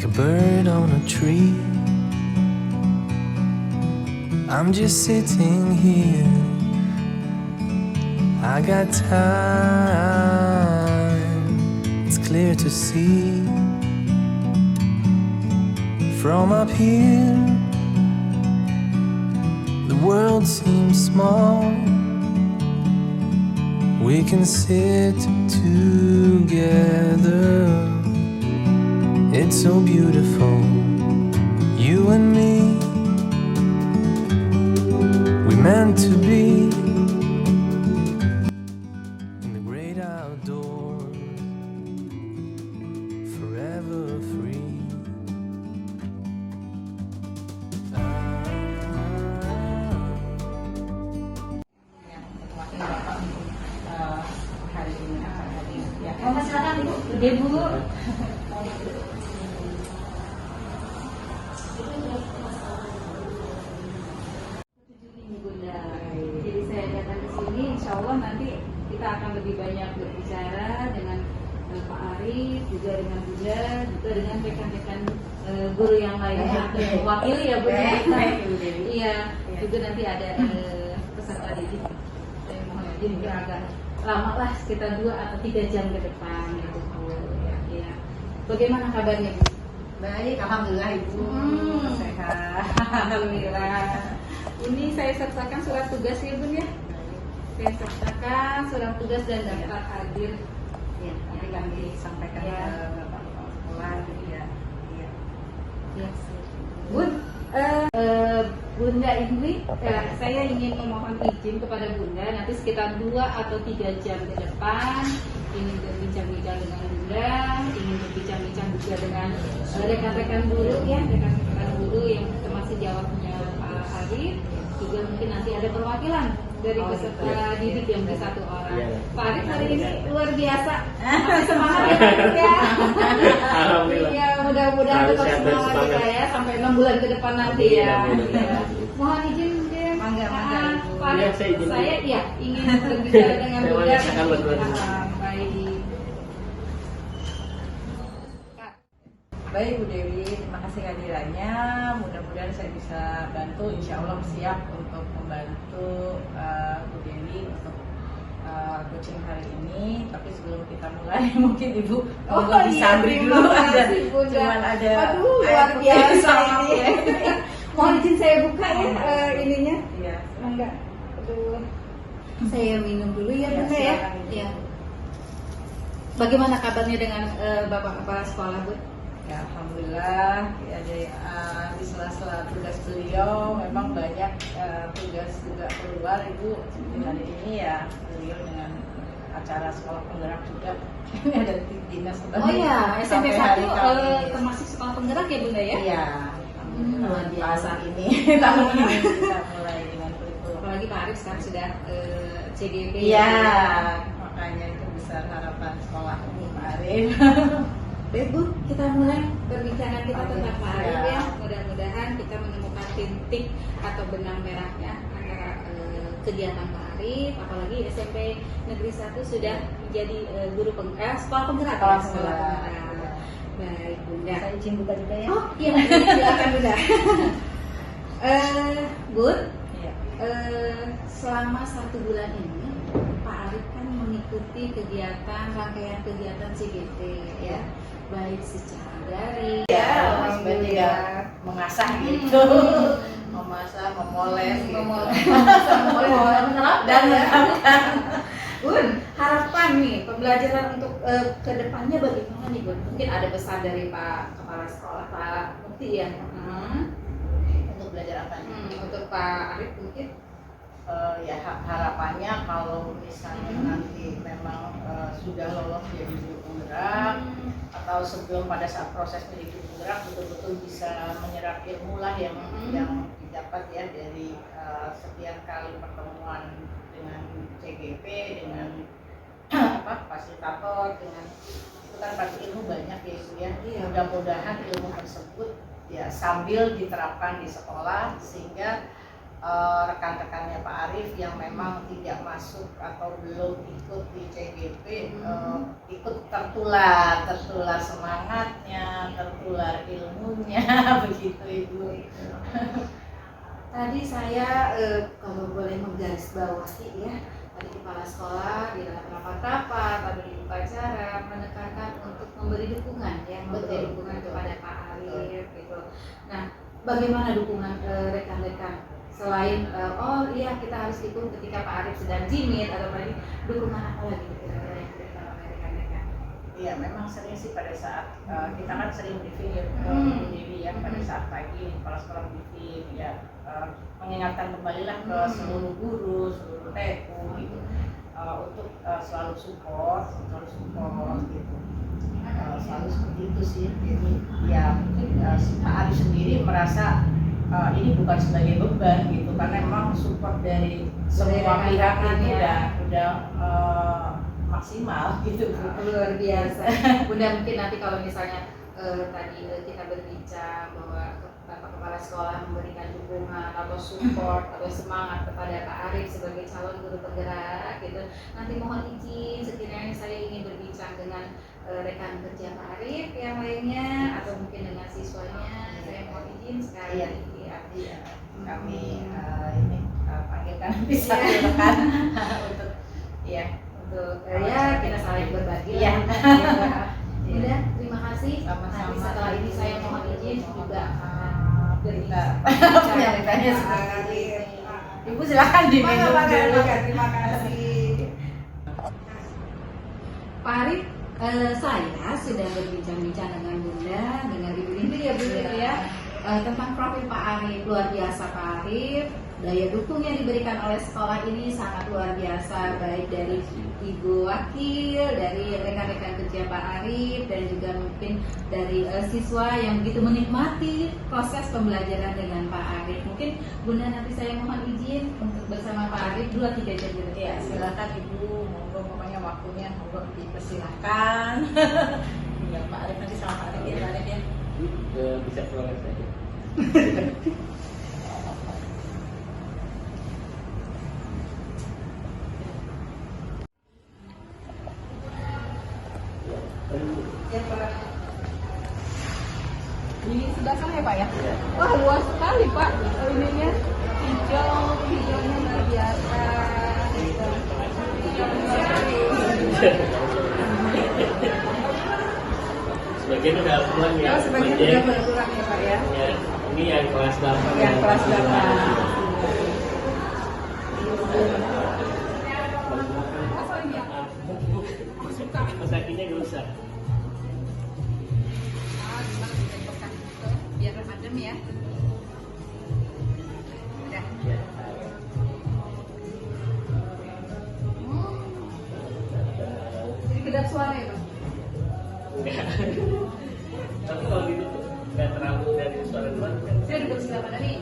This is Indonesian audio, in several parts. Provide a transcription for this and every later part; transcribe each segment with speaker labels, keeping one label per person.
Speaker 1: like a bird on a tree. I'm just sitting here, I got time, it's clear to see. From up here, the world seems small. We can sit together, it's so beautiful, you and me. We meant to be in the great outdoors, forever free.
Speaker 2: Hari ini akan hadir. Ya, silakan Ibu. Gede Bu. Ini Bunda. Jadi saya datang ke sini, insya Allah nanti kita akan lebih banyak berbicara dengan Pak Arif, juga dengan Bunda, juga dengan rekan-rekan guru yang lainnya atau yang mewakili ya Bu. Iya, juga nanti ada peserta didik. Saya mohon izin mungkin agak lama lah, sekitar 2 atau 3 jam ke depan gitu Bu. Ya. Bagaimana kabarnya Bu?
Speaker 3: Baik, alhamdulillah Ibu.
Speaker 2: Sehat. Alhamdulillah. Ini saya sertakan surat tugas ya Bun ya. Saya sertakan surat tugas dan daftar hadir.
Speaker 3: Ya, nanti kami sampaikan
Speaker 2: Ya.
Speaker 3: ke Bapak Kepala Sekolah gitu ya. Iya.
Speaker 2: Ya. Bun, Bunda ini saya ingin memohon izin kepada Bunda nanti sekitar 2 atau 3 jam ke depan ingin berbincang-bincang dengan Bunda, ingin berbincang-bincang juga dengan rekan-rekan guru ya, rekan-rekan guru yang termasuk jawabnya Pak Arif, juga mungkin nanti ada perwakilan dari peserta didik yang ke 1 orang. Pak Arif hari ini luar biasa, masih semangat ya Pak Arif ya.
Speaker 4: Alhamdulillah.
Speaker 2: Iya, mudah-mudahan tetap semangat kita ya sampai 6 bulan ke depan nanti ya. Iya. Mohon izin ya.
Speaker 3: Mangga, Ibu.
Speaker 2: Pak Arif,
Speaker 4: Ya, saya izin.
Speaker 2: saya iya ingin berbicara dengan
Speaker 4: Saya
Speaker 2: Bunda.
Speaker 4: silakan, Bu.
Speaker 2: Baik.
Speaker 3: Baik Bu Dewi, terima kasih kehadirannya. Mudah-mudahan saya bisa bantu. Insya Allah siap untuk membantu Bu Dewi untuk coaching hari ini. Tapi sebelum kita mulai, mungkin Ibu disambi dulu. Cuman ada.
Speaker 2: Aduh, luar biasa ini.
Speaker 3: Ya.
Speaker 2: Mohon izin saya buka ya ininya.
Speaker 3: Iya.
Speaker 2: Enggak. Aduh. Saya minum dulu ya
Speaker 3: Ya,
Speaker 2: Bunda ya.
Speaker 3: silakan, Ibu.
Speaker 2: Iya. Bagaimana kabarnya dengan Bapak Kepala Sekolah, Bu?
Speaker 3: Ya, alhamdulillah ya, di sela-sela tugas beliau memang banyak tugas juga keluar Ibu. Seperti hari ini ya beliau dengan acara sekolah penggerak juga. Ini ada dinas
Speaker 2: Oh ya, SMP 1
Speaker 3: sampai hari Kamis.
Speaker 2: termasuk sekolah penggerak ya Bunda ya?
Speaker 3: Iya.
Speaker 2: Luar biasa.
Speaker 3: Tahun ini tahun ini kita mulai dengan kurikulum.
Speaker 2: Apalagi Pak Arif sekarang sudah CGP.
Speaker 3: Iya, makanya itu besar harapan sekolah Pak Arif.
Speaker 2: Baik Bu, kita mulai perbincangan kita tentang Pak Arif
Speaker 3: Ya.
Speaker 2: ya. Mudah-mudahan kita menemukan titik atau benang merahnya antara kegiatan Pak Arif, apalagi SMP Negeri 1 sudah menjadi guru sekolah penggerak.
Speaker 3: Sekolah
Speaker 2: ya, sekolah
Speaker 3: penggerak.
Speaker 2: penggerak. Baik Bunda.
Speaker 3: Saya izin buka juga ya.
Speaker 2: Oh iya, silakan Bunda. Bun,
Speaker 3: Iya.
Speaker 2: selama 1 bulan ini Pak Arif kan mengikuti rangkaian kegiatan CGT ya, baik secara daring
Speaker 3: Sebenarnya mengasah gitu, memasak, memoles,
Speaker 2: dan Bun, harapan nih pembelajaran untuk kedepannya bagaimana nih Bun? Mungkin ada pesan dari Pak Kepala Sekolah Pak Mukti ya,
Speaker 3: untuk belajar apa nih?
Speaker 2: untuk Pak Arif mungkin.
Speaker 3: Ya harapannya kalau misalnya nanti memang sudah lolos jadi guru penggerak atau sebelum pada saat proses menjadi guru penggerak betul-betul bisa menyerap ilmu lah yang didapat ya dari sekian kali pertemuan dengan CGP, dengan fasilitator, dengan itu kan pasti ilmu banyak ya Ibu ya. Mudah-mudahan ilmu tersebut ya sambil diterapkan di sekolah sehingga rekan-rekannya Pak Arif yang memang tidak masuk atau belum ikut di CGP ikut tertular semangatnya, tertular ilmunya begitu Ibu.
Speaker 2: Tadi saya kalau boleh menggarisbawahi ya, tadi kepala sekolah di dalam rapat-rapat atau di upacara menekankan untuk memberi dukungan ya, memberi dukungan kepada Pak Arif gitu. Nah, bagaimana dukungan rekan-rekan selain oh iya kita harus dukung ketika Pak Arif sedang jimit atau lagi dukungan apa lagi kira-kira yang diberikan oleh rekan-rekan?
Speaker 3: Iya, memang sering sih pada saat kita kan sering briefing ya Bu Dewi ya, pada saat pagi kepala sekolah briefing ya, mengingatkan kembalilah ke seluruh guru, seluruh TU gitu, untuk selalu support gitu, selalu seperti itu sih. Jadi ya mungkin Pak Arif sendiri merasa ini bukan sebagai beban gitu, karena memang support dari semua pihak ini udah maksimal gitu.
Speaker 2: Luar biasa. Bunda mungkin nanti kalau misalnya tadi kita berbicara bahwa Bapak Kepala Sekolah memberikan dukungan atau support atau semangat kepada Pak Arif sebagai calon guru penggerak gitu. Nanti mohon izin sekiranya saya ingin berbincang dengan rekan kerja Pak Arif yang lainnya atau mungkin dengan siswanya. Saya mohon izin sekali.
Speaker 3: Iya. Kami ini panggilkan nanti satu rekan untuk
Speaker 2: untuk ya kita saling berbagi
Speaker 3: Iya.
Speaker 2: Udah, terima kasih.
Speaker 3: Sama-sama.
Speaker 2: Nanti setelah ini saya mohon izin juga
Speaker 3: berita penyampaiannya seperti ini. Ibu silakan diminum dulu.
Speaker 2: Terima kasih. Pak Arif, saya sudah berbincang-bincang dengan Bunda, dengan Ibu Indri ya Bu ya, tentang profil Pak Arif. Luar biasa Pak Arif. Daya dukung yang diberikan oleh sekolah ini sangat luar biasa, baik dari Ibu Wakil, dari rekan-rekan kerja Pak Arif, dan juga mungkin dari siswa yang begitu menikmati proses pembelajaran dengan Pak Arif. Mungkin Bunda nanti saya mohon izin untuk bersama Pak Arif 2-3 jam dulu.
Speaker 3: Ya, silakan Ibu, monggo pokoknya waktunya monggo dipersilahkan. Ya, Pak Arif nanti sama Pak Arif ya, Pak Arif ya.
Speaker 4: Bisa pulang saja.
Speaker 2: Ya, Pak. Di sebelah sana ya Pak ya? Wah luas sekali Pak, ininya hijaunya luar biasa.
Speaker 4: Sebagian udah pulang ya.
Speaker 2: Sebagian
Speaker 4: Sebagian
Speaker 2: sudah pulang ya Pak ya?
Speaker 4: ya, ini yang kelas 8.
Speaker 2: Yang kelas 8.
Speaker 4: Pesakinya gak usah.
Speaker 2: Biar adem ya. Udah. Jadi kedap suara ya Pak?
Speaker 4: Enggak. Tapi kalau gitu nggak terlalu dari suara luar.
Speaker 2: Saya duduk sebelah mana nih?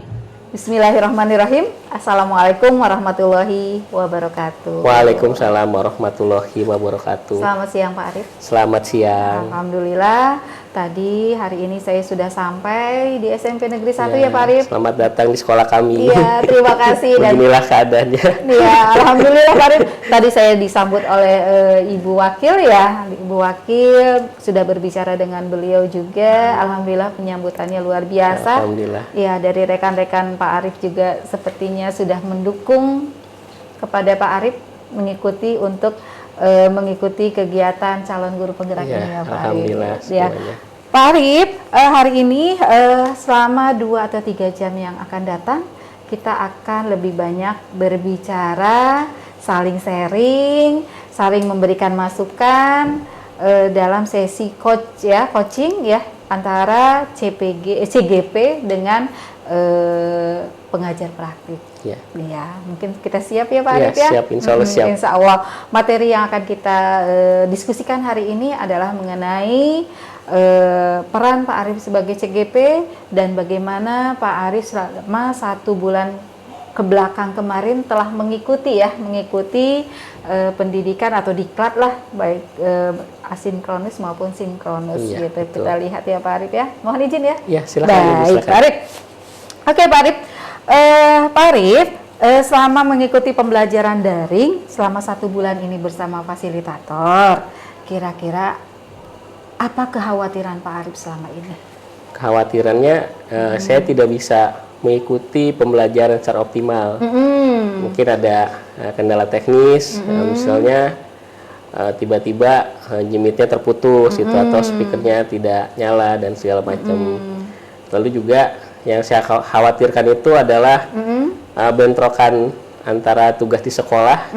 Speaker 5: Bismillahirrahmanirrahim. Assalamualaikum warahmatullahi wabarakatuh.
Speaker 6: Waalaikumsalam warahmatullahi wabarakatuh.
Speaker 5: Selamat siang Pak Arif.
Speaker 6: Selamat siang.
Speaker 5: Alhamdulillah, tadi hari ini saya sudah sampai di SMP Negeri 1 ya Pak Arif.
Speaker 6: Selamat datang di sekolah kami.
Speaker 5: Iya, terima kasih. Dan
Speaker 6: beginilah keadaannya.
Speaker 5: ya, alhamdulillah Pak Arif. Tadi saya disambut oleh Ibu Wakil ya. Ibu Wakil sudah berbicara dengan beliau juga. Alhamdulillah penyambutannya luar biasa.
Speaker 6: Alhamdulillah.
Speaker 5: Ya, dari rekan-rekan Pak Arif juga sepertinya sudah mendukung kepada Pak Arif mengikuti kegiatan calon guru penggerak
Speaker 6: Iya,
Speaker 5: ini ya Pak
Speaker 6: alhamdulillah
Speaker 5: Arif. Ya.
Speaker 6: semuanya.
Speaker 5: Pak Arif, hari ini selama 2 atau 3 jam yang akan datang, kita akan lebih banyak berbicara, saling sharing, saling memberikan masukan dalam sesi coaching ya antara CGP dengan pengajar praktik.
Speaker 6: Ya.
Speaker 5: Ya, mungkin kita siap ya Pak
Speaker 6: Ya,
Speaker 5: Arif ya?
Speaker 6: siap, insya Allah siap.
Speaker 5: Insya Allah. Materi yang akan kita diskusikan hari ini adalah mengenai peran Pak Arif sebagai CGP dan bagaimana Pak Arif selama 1 bulan ke belakang kemarin telah mengikuti pendidikan atau diklat lah, baik asinkronus maupun sinkronus
Speaker 6: Iya,
Speaker 5: gitu.
Speaker 6: betul.
Speaker 5: Kita lihat ya Pak Arif ya. Mohon izin ya.
Speaker 6: Ya, silakan.
Speaker 5: Baik,
Speaker 6: silakan.
Speaker 5: Pak Arif. Oke Pak Arif. Pak Arif, selama mengikuti pembelajaran daring selama 1 bulan ini bersama fasilitator, kira-kira Apa kekhawatiran Pak Arif selama ini?
Speaker 6: Kekhawatirannya saya tidak bisa mengikuti pembelajaran secara optimal. Mungkin ada kendala teknis, misalnya tiba-tiba jemitnya terputus itu atau speakernya tidak nyala dan segala macam. Lalu juga yang saya khawatirkan itu adalah bentrokan antara tugas di sekolah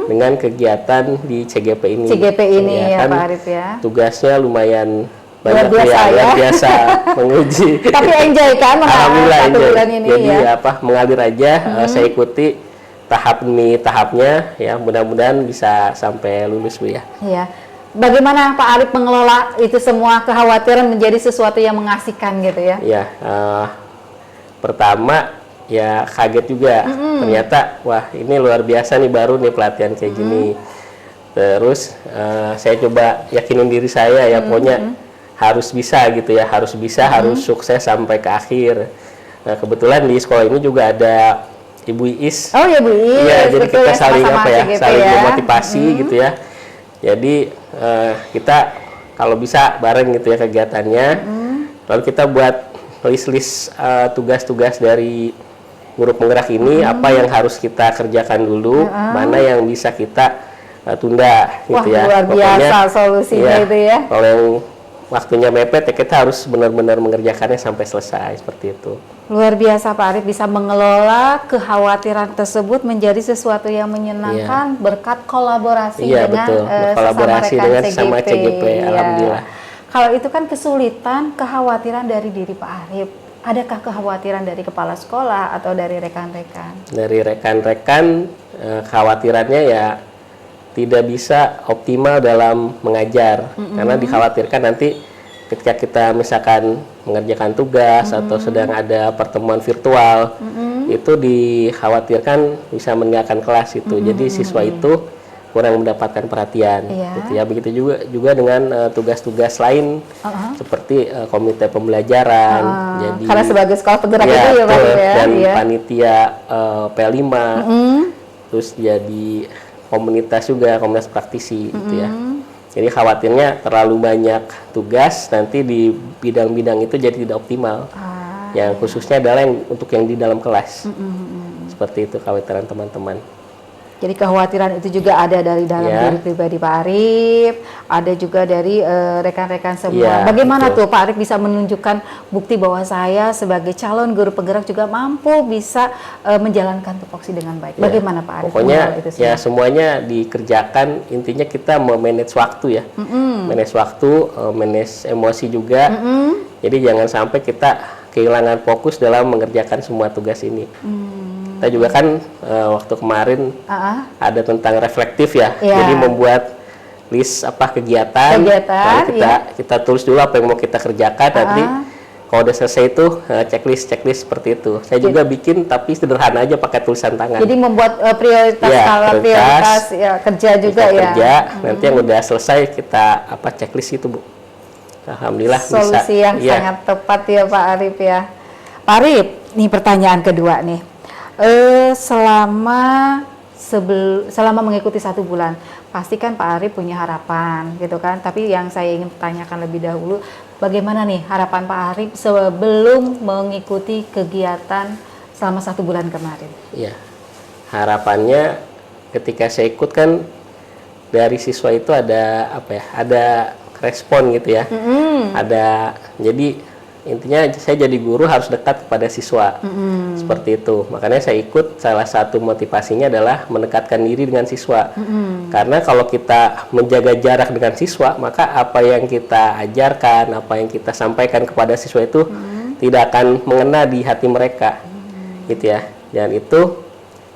Speaker 6: dengan kegiatan di CGP ini.
Speaker 5: CGP ini ya,
Speaker 6: kan
Speaker 5: Pak Arif ya.
Speaker 6: Tugasnya lumayan
Speaker 5: Luar
Speaker 6: banyak
Speaker 5: biasa ya.
Speaker 6: luar biasa menguji.
Speaker 5: Tapi enjoy kan
Speaker 6: Alhamdulillah
Speaker 5: satu
Speaker 6: enjoy.
Speaker 5: bulan ini
Speaker 6: Jadi
Speaker 5: ya.
Speaker 6: mengalir aja, saya ikuti tahap demi tahapnya ya, mudah-mudahan bisa sampai lulus Bu ya.
Speaker 5: Iya. Bagaimana Pak Arif mengelola itu semua kekhawatiran menjadi sesuatu yang mengasihkan gitu ya?
Speaker 6: Ya, pertama ya kaget juga, ternyata wah ini luar biasa nih, baru nih pelatihan kayak gini. Terus saya coba yakinin diri saya ya, pokoknya harus bisa gitu ya, harus bisa, harus sukses sampai ke akhir. Nah, kebetulan di sekolah ini juga ada Ibu Iis.
Speaker 5: Oh ya Bu Iis,
Speaker 6: Iya, jadi
Speaker 5: betul
Speaker 6: kita
Speaker 5: ya,
Speaker 6: saling
Speaker 5: sama-sama CGP
Speaker 6: saling
Speaker 5: ya.
Speaker 6: memotivasi gitu ya. Jadi kita kalau bisa bareng gitu ya kegiatannya. Lalu kita buat list-list tugas-tugas dari guru penggerak ini, apa yang harus kita kerjakan dulu, mana yang bisa kita tunda gitu.
Speaker 5: Wah,
Speaker 6: ya.
Speaker 5: luar biasa solusinya
Speaker 6: iya,
Speaker 5: itu ya.
Speaker 6: Kalau yang waktunya mepet ya kita harus benar-benar mengerjakannya sampai selesai, seperti itu.
Speaker 5: Luar biasa Pak Arif bisa mengelola kekhawatiran tersebut menjadi sesuatu yang menyenangkan berkat kolaborasi
Speaker 6: Iya,
Speaker 5: dengan
Speaker 6: betul. Berkolaborasi
Speaker 5: sesama rekan
Speaker 6: dengan sesama CGP,
Speaker 5: Iya.
Speaker 6: alhamdulillah.
Speaker 5: Kalau itu kan kesulitan, kekhawatiran dari diri Pak Arif. Adakah kekhawatiran dari kepala sekolah atau dari rekan-rekan?
Speaker 6: Dari rekan-rekan khawatirannya ya tidak bisa optimal dalam mengajar, karena dikhawatirkan nanti ketika kita misalkan mengerjakan tugas atau sedang ada pertemuan virtual, itu dikhawatirkan bisa meninggalkan kelas itu. Jadi siswa itu kurang mendapatkan perhatian.
Speaker 5: Iya.
Speaker 6: Gitu ya. Begitu juga dengan tugas-tugas lain seperti komite pembelajaran. Jadi
Speaker 5: Karena sebagai sekolah penggerak
Speaker 6: ya,
Speaker 5: itu ya Pak Arif ya.
Speaker 6: dan
Speaker 5: Iya.
Speaker 6: panitia P5, terus jadi komunitas juga, komunitas praktisi gitu ya. Jadi khawatirnya terlalu banyak tugas, nanti di bidang-bidang itu jadi tidak optimal. Yang khususnya adalah untuk yang di dalam kelas. Seperti itu kekhawatiran teman-teman.
Speaker 5: Jadi kekhawatiran itu juga ada dari dalam
Speaker 6: Ya.
Speaker 5: diri pribadi Pak Arif, ada juga dari rekan-rekan semua.
Speaker 6: Ya,
Speaker 5: Bagaimana
Speaker 6: betul.
Speaker 5: tuh Pak Arif bisa menunjukkan bukti bahwa saya sebagai calon guru penggerak juga mampu bisa menjalankan tupoksi dengan baik.
Speaker 6: Ya.
Speaker 5: Bagaimana Pak Arif?
Speaker 6: Pokoknya
Speaker 5: mengelola itu
Speaker 6: ya
Speaker 5: semua?
Speaker 6: semuanya dikerjakan, intinya kita memanage waktu ya. Manage waktu, manage emosi juga. Jadi jangan sampai kita kehilangan fokus dalam mengerjakan semua tugas ini. Kita juga kan waktu kemarin ada tentang reflektif ya.
Speaker 5: Iya.
Speaker 6: Jadi membuat list kegiatan. Lalu kita tulis dulu apa yang mau kita kerjakan, nanti kalau udah selesai itu checklist seperti itu. Saya juga bikin tapi sederhana aja pakai tulisan tangan.
Speaker 5: Jadi membuat prioritas
Speaker 6: Ya,
Speaker 5: skala prioritas ya, kerja juga
Speaker 6: kita
Speaker 5: ya.
Speaker 6: kerja, nanti yang udah selesai kita checklist itu Bu. Alhamdulillah
Speaker 5: Solusi
Speaker 6: bisa.
Speaker 5: yang
Speaker 6: Iya.
Speaker 5: sangat tepat ya Pak Arif ya. Pak Arif, nih pertanyaan kedua nih. Selama mengikuti 1 bulan, pasti kan Pak Arif punya harapan gitu kan. Tapi yang saya ingin tanyakan lebih dahulu, bagaimana nih harapan Pak Arif sebelum mengikuti kegiatan selama 1 bulan kemarin?
Speaker 6: Iya. Harapannya ketika saya ikut kan dari siswa itu ada ada respon gitu ya. Ada, jadi intinya saya jadi guru harus dekat kepada siswa. Seperti itu. Makanya saya ikut, salah satu motivasinya adalah mendekatkan diri dengan siswa. Karena kalau kita menjaga jarak dengan siswa, maka apa yang kita ajarkan, apa yang kita sampaikan kepada siswa itu tidak akan mengena di hati mereka. Gitu ya. Dan itu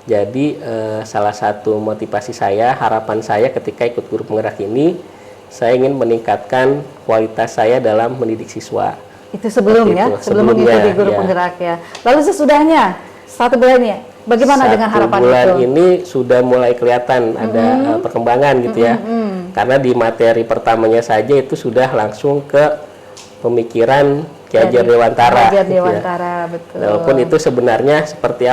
Speaker 6: jadi salah satu motivasi saya, harapan saya ketika ikut guru penggerak ini, saya ingin meningkatkan kualitas saya dalam mendidik siswa.
Speaker 5: Itu sebelum
Speaker 6: Seperti
Speaker 5: ya,
Speaker 6: itu,
Speaker 5: sebelum
Speaker 6: sebelumnya,
Speaker 5: mengikuti guru
Speaker 6: ya.
Speaker 5: penggerak ya. Lalu sesudahnya 1 bulan ya, bagaimana dengan harapan
Speaker 6: 1 bulan
Speaker 5: itu?
Speaker 6: ini sudah mulai kelihatan ada perkembangan gitu ya. Karena di materi pertamanya saja itu sudah langsung ke pemikiran Ki Hajar Dewantara.
Speaker 5: Hajar
Speaker 6: gitu ya.
Speaker 5: Dewantara, betul.
Speaker 6: Walaupun itu sebenarnya seperti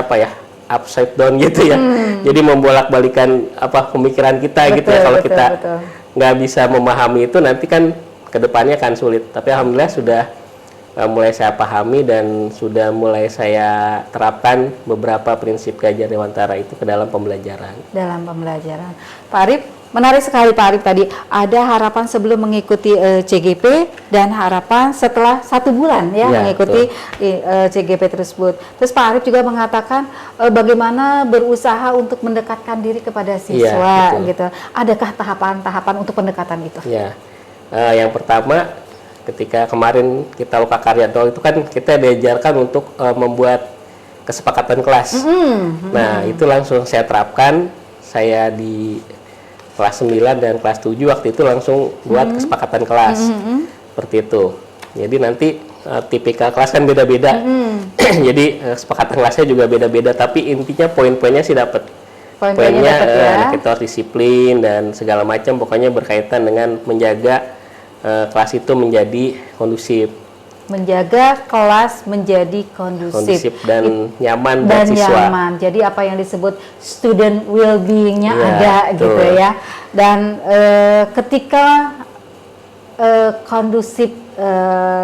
Speaker 6: upside down gitu ya. Jadi membolak-balikan pemikiran kita gitu ya. Kalau kita nggak bisa memahami itu, nanti kan kedepannya kan sulit. Tapi alhamdulillah sudah mulai saya pahami dan sudah mulai saya terapkan beberapa prinsip Ki Hajar Dewantara itu ke dalam pembelajaran.
Speaker 5: Dalam pembelajaran. Pak Arif, menarik sekali Pak Arif tadi. Ada harapan sebelum mengikuti CGP dan harapan setelah 1 bulan ya, mengikuti CGP tersebut. Terus Pak Arif juga mengatakan bagaimana berusaha untuk mendekatkan diri kepada siswa gitu. Adakah tahapan-tahapan untuk pendekatan itu?
Speaker 6: Ya, yang pertama ketika kemarin kita Loka Karya Nol itu kan kita diajarkan untuk membuat kesepakatan kelas. Nah, itu langsung saya terapkan. Saya di kelas 9 dan kelas 7 waktu itu langsung buat kesepakatan kelas. Seperti itu. Jadi nanti tipikal kelas kan beda-beda. Jadi kesepakatan kelasnya juga beda-beda, tapi intinya poin-poinnya sih dapat. Poinnya kita harus disiplin dan segala macam, pokoknya berkaitan dengan menjaga kelas itu menjadi kondusif.
Speaker 5: Menjaga kelas menjadi kondusif
Speaker 6: dan nyaman buat siswa.
Speaker 5: Jadi apa yang disebut student well-being-nya ada gitu ya. Dan ketika kondusif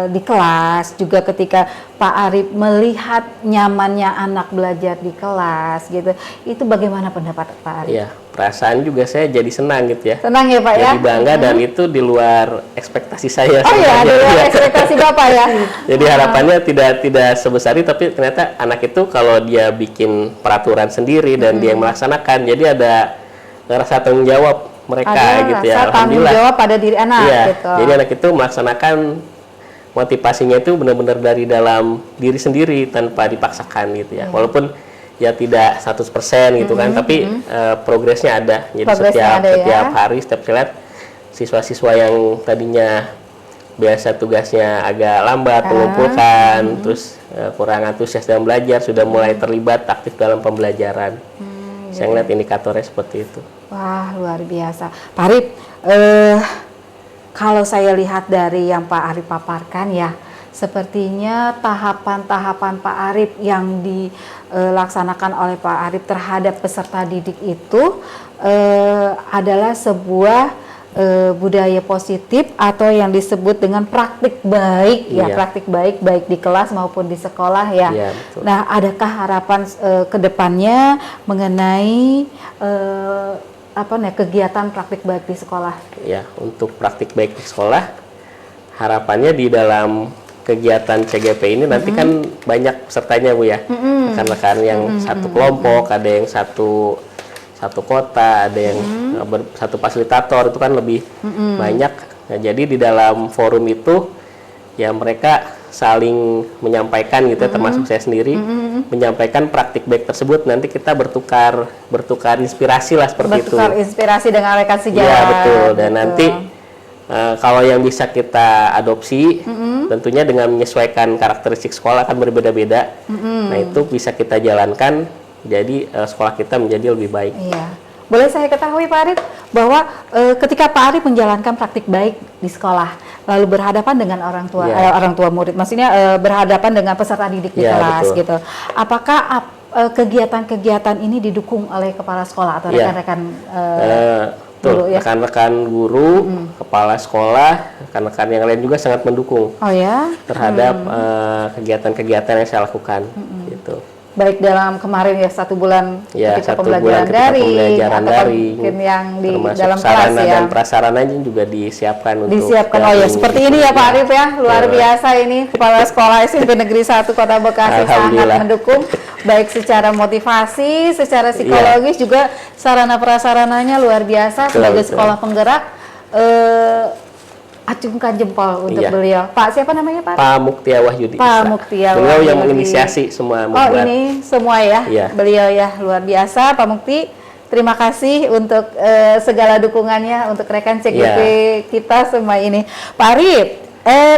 Speaker 5: di kelas, juga ketika Pak Arif melihat nyamannya anak belajar di kelas gitu, itu bagaimana pendapat Pak Arif?
Speaker 6: Iya, perasaan juga saya jadi senang gitu ya.
Speaker 5: Senang ya Pak ya?
Speaker 6: Jadi bangga dan itu di luar ekspektasi saya.
Speaker 5: Oh iya, di luar ekspektasi Bapak ya?
Speaker 6: Jadi harapannya tidak sebesar itu, tapi ternyata anak itu kalau dia bikin peraturan sendiri dan dia yang melaksanakan, jadi ada rasa tanggung jawab mereka gitu ya.
Speaker 5: Ada rasa tanggung jawab pada diri anak gitu.
Speaker 6: Jadi anak itu melaksanakan motivasinya itu benar-benar dari dalam diri sendiri tanpa dipaksakan gitu ya. Walaupun ya tidak 100% gitu kan, tapi progresnya ada. Jadi setiap hari, setiap saya lihat siswa-siswa yang tadinya biasa tugasnya agak lambat mengumpulkan, terus kurang antusias dalam belajar, sudah mulai terlibat aktif dalam pembelajaran. Saya ngeliat indikatornya seperti itu.
Speaker 5: Wah, luar biasa. Pak Arif, kalau saya lihat dari yang Pak Arif paparkan ya, sepertinya tahapan-tahapan Pak Arif yang dilaksanakan oleh Pak Arif terhadap peserta didik itu adalah sebuah budaya positif atau yang disebut dengan praktik baik ya, praktik baik di kelas maupun di sekolah ya.
Speaker 6: Betul.
Speaker 5: Nah, adakah harapan ke depannya mengenai kegiatan praktik baik di sekolah? Ya,
Speaker 6: untuk praktik baik di sekolah, harapannya di dalam kegiatan CGP ini nanti kan banyak pesertanya Bu ya, rekan-rekan yang satu kelompok, ada yang satu kota, ada yang satu fasilitator, itu kan lebih banyak. Nah, jadi di dalam forum itu ya mereka saling menyampaikan gitu ya, termasuk saya sendiri menyampaikan praktik baik tersebut. Nanti kita bertukar inspirasi lah seperti itu.
Speaker 5: Bertukar inspirasi dengan rekan sejawat.
Speaker 6: Iya betul. Dan nanti kalau yang bisa kita adopsi, tentunya dengan menyesuaikan karakteristik sekolah kan berbeda-beda. Nah itu bisa kita jalankan. Jadi sekolah kita menjadi lebih baik.
Speaker 5: Iya. Boleh saya ketahui Pak Arif bahwa ketika Pak Arif menjalankan praktik baik di sekolah, lalu berhadapan dengan orang tua murid, maksudnya berhadapan dengan peserta didik di kelas gitu. Apakah kegiatan-kegiatan ini didukung oleh kepala sekolah atau rekan-rekan guru ya?
Speaker 6: Rekan-rekan guru, kepala sekolah, rekan-rekan yang lain juga sangat mendukung terhadap kegiatan-kegiatan yang saya lakukan gitu.
Speaker 5: Baik dalam kemarin ya 1 bulan
Speaker 6: ketika
Speaker 5: pembelajaran daring mungkin yang di dalam kelas ya,
Speaker 6: dan prasarananya juga disiapkan
Speaker 5: oh ya seperti ini ya Pak Arif ya, luar biasa ini Kepala Sekolah SMP Negeri 1 Kota Bekasi sangat mendukung baik secara motivasi, secara psikologis juga sarana prasarananya luar biasa. Sebagai sekolah penggerak acungkan jempol untuk beliau. Pak, siapa namanya Pak?
Speaker 6: Pak Muktia Wahyudi.
Speaker 5: Pak Muktia Wahyudi.
Speaker 6: Beliau yang menginisiasi semua.
Speaker 5: Ini semua ya? Beliau ya, luar biasa Pak Mukti. Terima kasih untuk segala dukungannya untuk rekan CGP kita semua ini. Pak Arif,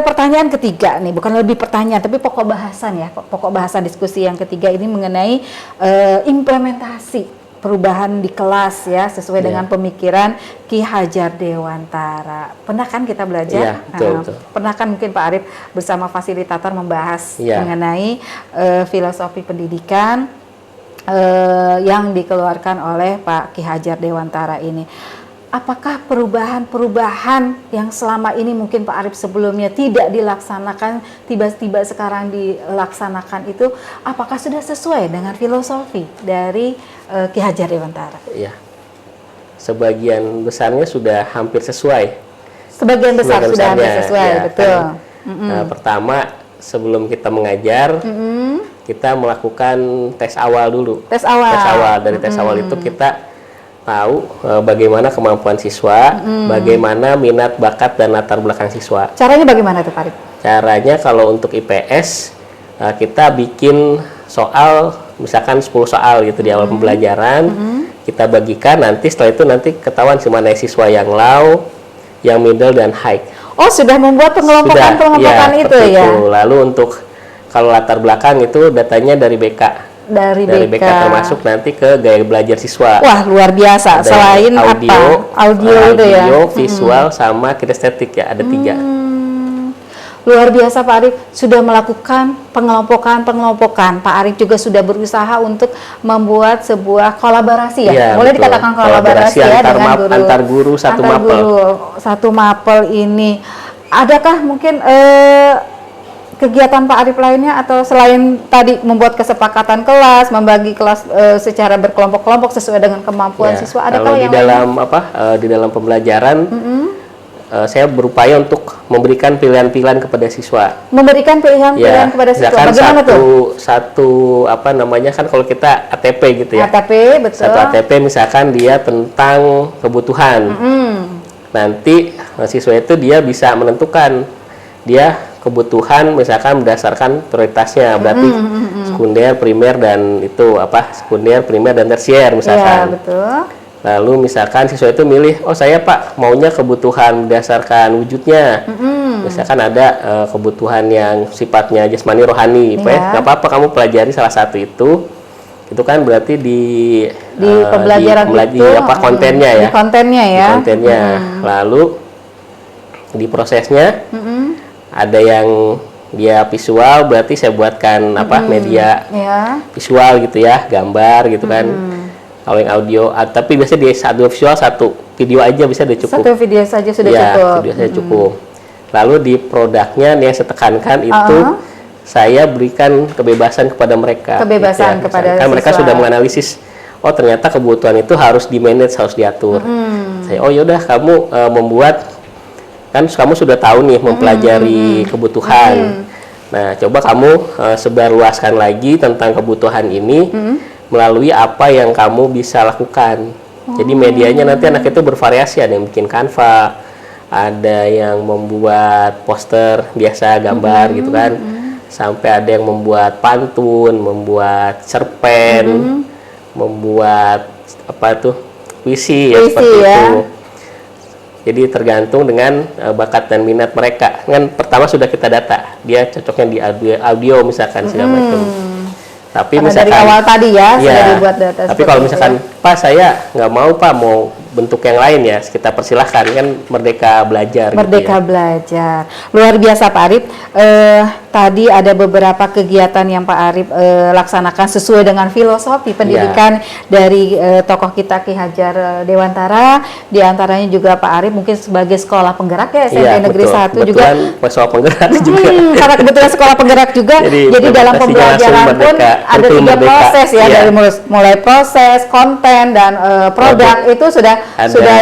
Speaker 5: pertanyaan ketiga nih, bukan lebih pertanyaan, tapi pokok bahasan ya. Pokok bahasan diskusi yang ketiga ini mengenai implementasi perubahan di kelas ya, sesuai dengan pemikiran Ki Hajar Dewantara. Pernah kan kita belajar?
Speaker 6: Betul.
Speaker 5: Pernah kan mungkin Pak Arif bersama fasilitator membahas mengenai filosofi pendidikan yang dikeluarkan oleh Pak Ki Hajar Dewantara ini. apakah perubahan-perubahan yang selama ini mungkin Pak Arif sebelumnya tidak dilaksanakan, tiba-tiba sekarang dilaksanakan itu, apakah sudah sesuai dengan filosofi dari Ki Hajar Dewantara?
Speaker 6: Ya, sebagian besarnya sudah hampir sesuai.
Speaker 5: Sebagian besar
Speaker 6: Sebagian
Speaker 5: sudah hampir
Speaker 6: besarnya,
Speaker 5: sesuai,
Speaker 6: ya,
Speaker 5: betul.
Speaker 6: Nah, pertama sebelum kita mengajar, kita melakukan tes awal dulu.
Speaker 5: Tes awal.
Speaker 6: Tes awal. Dari tes awal itu kita tahu bagaimana kemampuan siswa, bagaimana minat, bakat, dan latar belakang siswa.
Speaker 5: Caranya bagaimana tuh Pak Arif?
Speaker 6: Caranya kalau untuk IPS, kita bikin soal, misalkan 10 soal gitu di awal pembelajaran, kita bagikan, nanti setelah itu nanti ketahuan mana siswa yang low, yang middle, dan high.
Speaker 5: Oh, sudah membuat pengelompokan itu
Speaker 6: seperti
Speaker 5: ya?
Speaker 6: itu. Lalu untuk kalau latar belakang itu datanya dari BK. Dari BK termasuk nanti ke gaya belajar siswa.
Speaker 5: Wah, luar biasa.
Speaker 6: Ada
Speaker 5: Selain
Speaker 6: audio,
Speaker 5: apa? Audio itu ya?
Speaker 6: Audio, visual, sama kinestetik ya, ada 3.
Speaker 5: Luar biasa Pak Arif, sudah melakukan pengelompokan. Pak Arif juga sudah berusaha untuk membuat sebuah kolaborasi ya?
Speaker 6: Ya,
Speaker 5: boleh
Speaker 6: betul.
Speaker 5: dikatakan kolaborasi ya
Speaker 6: antar guru satu mapel.
Speaker 5: Satu mapel ini. Adakah mungkin kegiatan Pak Arif lainnya, atau selain tadi membuat kesepakatan kelas, membagi kelas secara berkelompok-kelompok sesuai dengan kemampuan
Speaker 6: Ya,
Speaker 5: siswa, adakah
Speaker 6: kalau
Speaker 5: yang
Speaker 6: di dalam di dalam pembelajaran saya berupaya untuk memberikan pilihan-pilihan kepada siswa.
Speaker 5: memberikan pilihan-pilihan kepada siswa?
Speaker 6: Misalkan
Speaker 5: Bagaimana
Speaker 6: satu apa namanya, kan kalau kita ATP gitu ya.
Speaker 5: ATP, betul.
Speaker 6: Satu ATP misalkan dia tentang kebutuhan. Nanti siswa itu dia bisa menentukan dia kebutuhan misalkan berdasarkan prioritasnya, berarti sekunder, primer, dan itu sekunder, primer, dan tersier misalkan.
Speaker 5: Iya, betul.
Speaker 6: Lalu misalkan siswa itu milih, oh saya Pak maunya kebutuhan berdasarkan wujudnya. Misalkan ada kebutuhan yang sifatnya jasmani rohani, nggak apa-apa kamu pelajari salah satu itu. Itu kan berarti di
Speaker 5: pembelajaran itu
Speaker 6: kontennya ya.
Speaker 5: Di kontennya ya.
Speaker 6: Di kontennya. Lalu di prosesnya ada yang dia visual, berarti saya buatkan media visual gitu ya, gambar gitu kan. Kalau yang audio, tapi biasanya di satu visual, satu video aja bisa udah cukup.
Speaker 5: Satu video saja sudah
Speaker 6: ya,
Speaker 5: cukup.
Speaker 6: Video saja cukup. Lalu di produknya nih yang saya tekankan itu saya berikan kebebasan kepada mereka.
Speaker 5: Kebebasan kepada
Speaker 6: kan
Speaker 5: siswa.
Speaker 6: Mereka sudah menganalisis, oh ternyata kebutuhan itu harus di manage, harus diatur. Saya, oh yaudah kamu membuat, kan kamu sudah tahu nih mempelajari kebutuhan. Nah, coba kamu sebarluaskan lagi tentang kebutuhan ini melalui apa yang kamu bisa lakukan. Jadi medianya nanti anak itu bervariasi, ada yang bikin Canva, ada yang membuat poster biasa gambar gitu kan, sampai ada yang membuat pantun, membuat cerpen, membuat puisi ya, seperti itu. Jadi tergantung dengan bakat dan minat mereka. Kan pertama sudah kita data, dia cocoknya di audio misalkan segala macam. Tapi
Speaker 5: karena
Speaker 6: misalkan
Speaker 5: dari awal tadi sudah dibuat data.
Speaker 6: Tapi kalau misalkan Pak saya nggak mau Pak, mau bentuk yang lain ya, kita persilahkan, kan merdeka belajar.
Speaker 5: Merdeka
Speaker 6: gitu ya.
Speaker 5: belajar. Luar biasa Pak Arif. Tadi ada beberapa kegiatan yang Pak Arif laksanakan sesuai dengan filosofi pendidikan dari tokoh kita Ki Hajar Dewantara. Di antaranya juga Pak Arif mungkin sebagai sekolah penggerak ya, SMP Negeri 1 juga.
Speaker 6: Sekolah penggerak juga.
Speaker 5: Karena kebetulan sekolah penggerak juga. Jadi dalam pembelajaran pun ada 3 proses ya, dari mulai proses, konten, dan produk itu sudah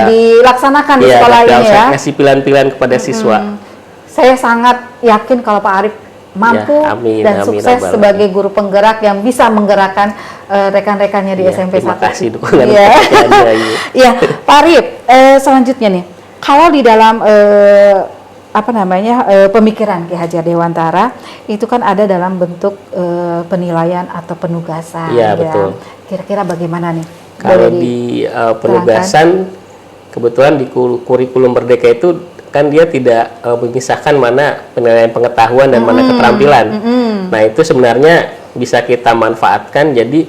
Speaker 5: dilaksanakan di sekolah ini ya.
Speaker 6: Ngasih pilihan-pilihan kepada siswa.
Speaker 5: Saya sangat yakin kalau Pak Arif mampu dan sukses sebagai guru penggerak yang bisa menggerakkan rekan-rekannya di SMP 1.
Speaker 6: Terima kasih dukungan.
Speaker 5: Iya, Pak Arif, selanjutnya nih, kalau di dalam pemikiran Ki Hajar Dewantara itu kan ada dalam bentuk penilaian atau penugasan.
Speaker 6: Iya, betul.
Speaker 5: Kira-kira bagaimana nih?
Speaker 6: Kalau di penugasan, kebetulan di kurikulum Merdeka itu kan dia tidak memisahkan mana penilaian pengetahuan dan mana keterampilan. Nah itu sebenarnya bisa kita manfaatkan. Jadi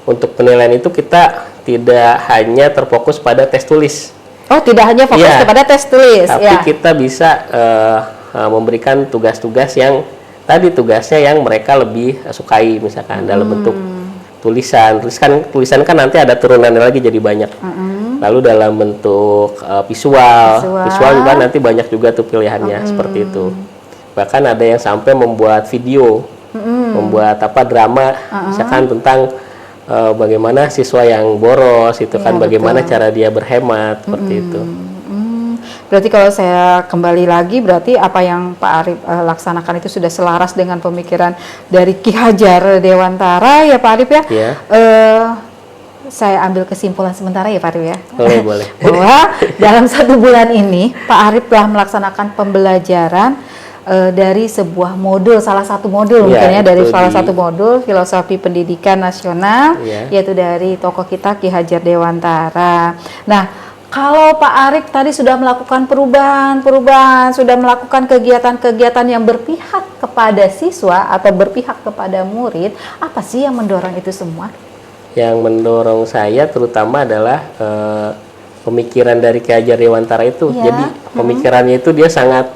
Speaker 6: untuk penilaian itu kita tidak hanya terfokus pada tes tulis.
Speaker 5: Oh, tidak hanya fokus kepada tes tulis.
Speaker 6: Tapi kita bisa memberikan tugas-tugas yang tadi tugasnya yang mereka lebih sukai, misalkan dalam bentuk tulisan kan nanti ada turunannya lagi jadi banyak. Lalu dalam bentuk visual juga nanti banyak juga tuh pilihannya seperti itu. Bahkan ada yang sampai membuat video, membuat drama, misalkan tentang bagaimana siswa yang boros itu kan, bagaimana cara dia berhemat seperti itu.
Speaker 5: Berarti kalau saya kembali lagi, berarti apa yang Pak Arif laksanakan itu sudah selaras dengan pemikiran dari Ki Hajar Dewantara ya Pak Arif ya?
Speaker 6: Iya.
Speaker 5: Saya ambil kesimpulan sementara ya Pak Arif ya?
Speaker 6: Boleh.
Speaker 5: Bahwa dalam 1 bulan ini Pak Arif telah melaksanakan pembelajaran dari sebuah modul, salah satu modul mungkin ya, dari salah satu modul Filosofi Pendidikan Nasional, yaitu dari tokoh kita Ki Hajar Dewantara. Nah, kalau Pak Arif tadi sudah melakukan perubahan, sudah melakukan kegiatan-kegiatan yang berpihak kepada siswa atau berpihak kepada murid, apa sih yang mendorong itu semua?
Speaker 6: Yang mendorong saya terutama adalah pemikiran dari Ki Hajar Dewantara itu. Jadi pemikirannya itu dia sangat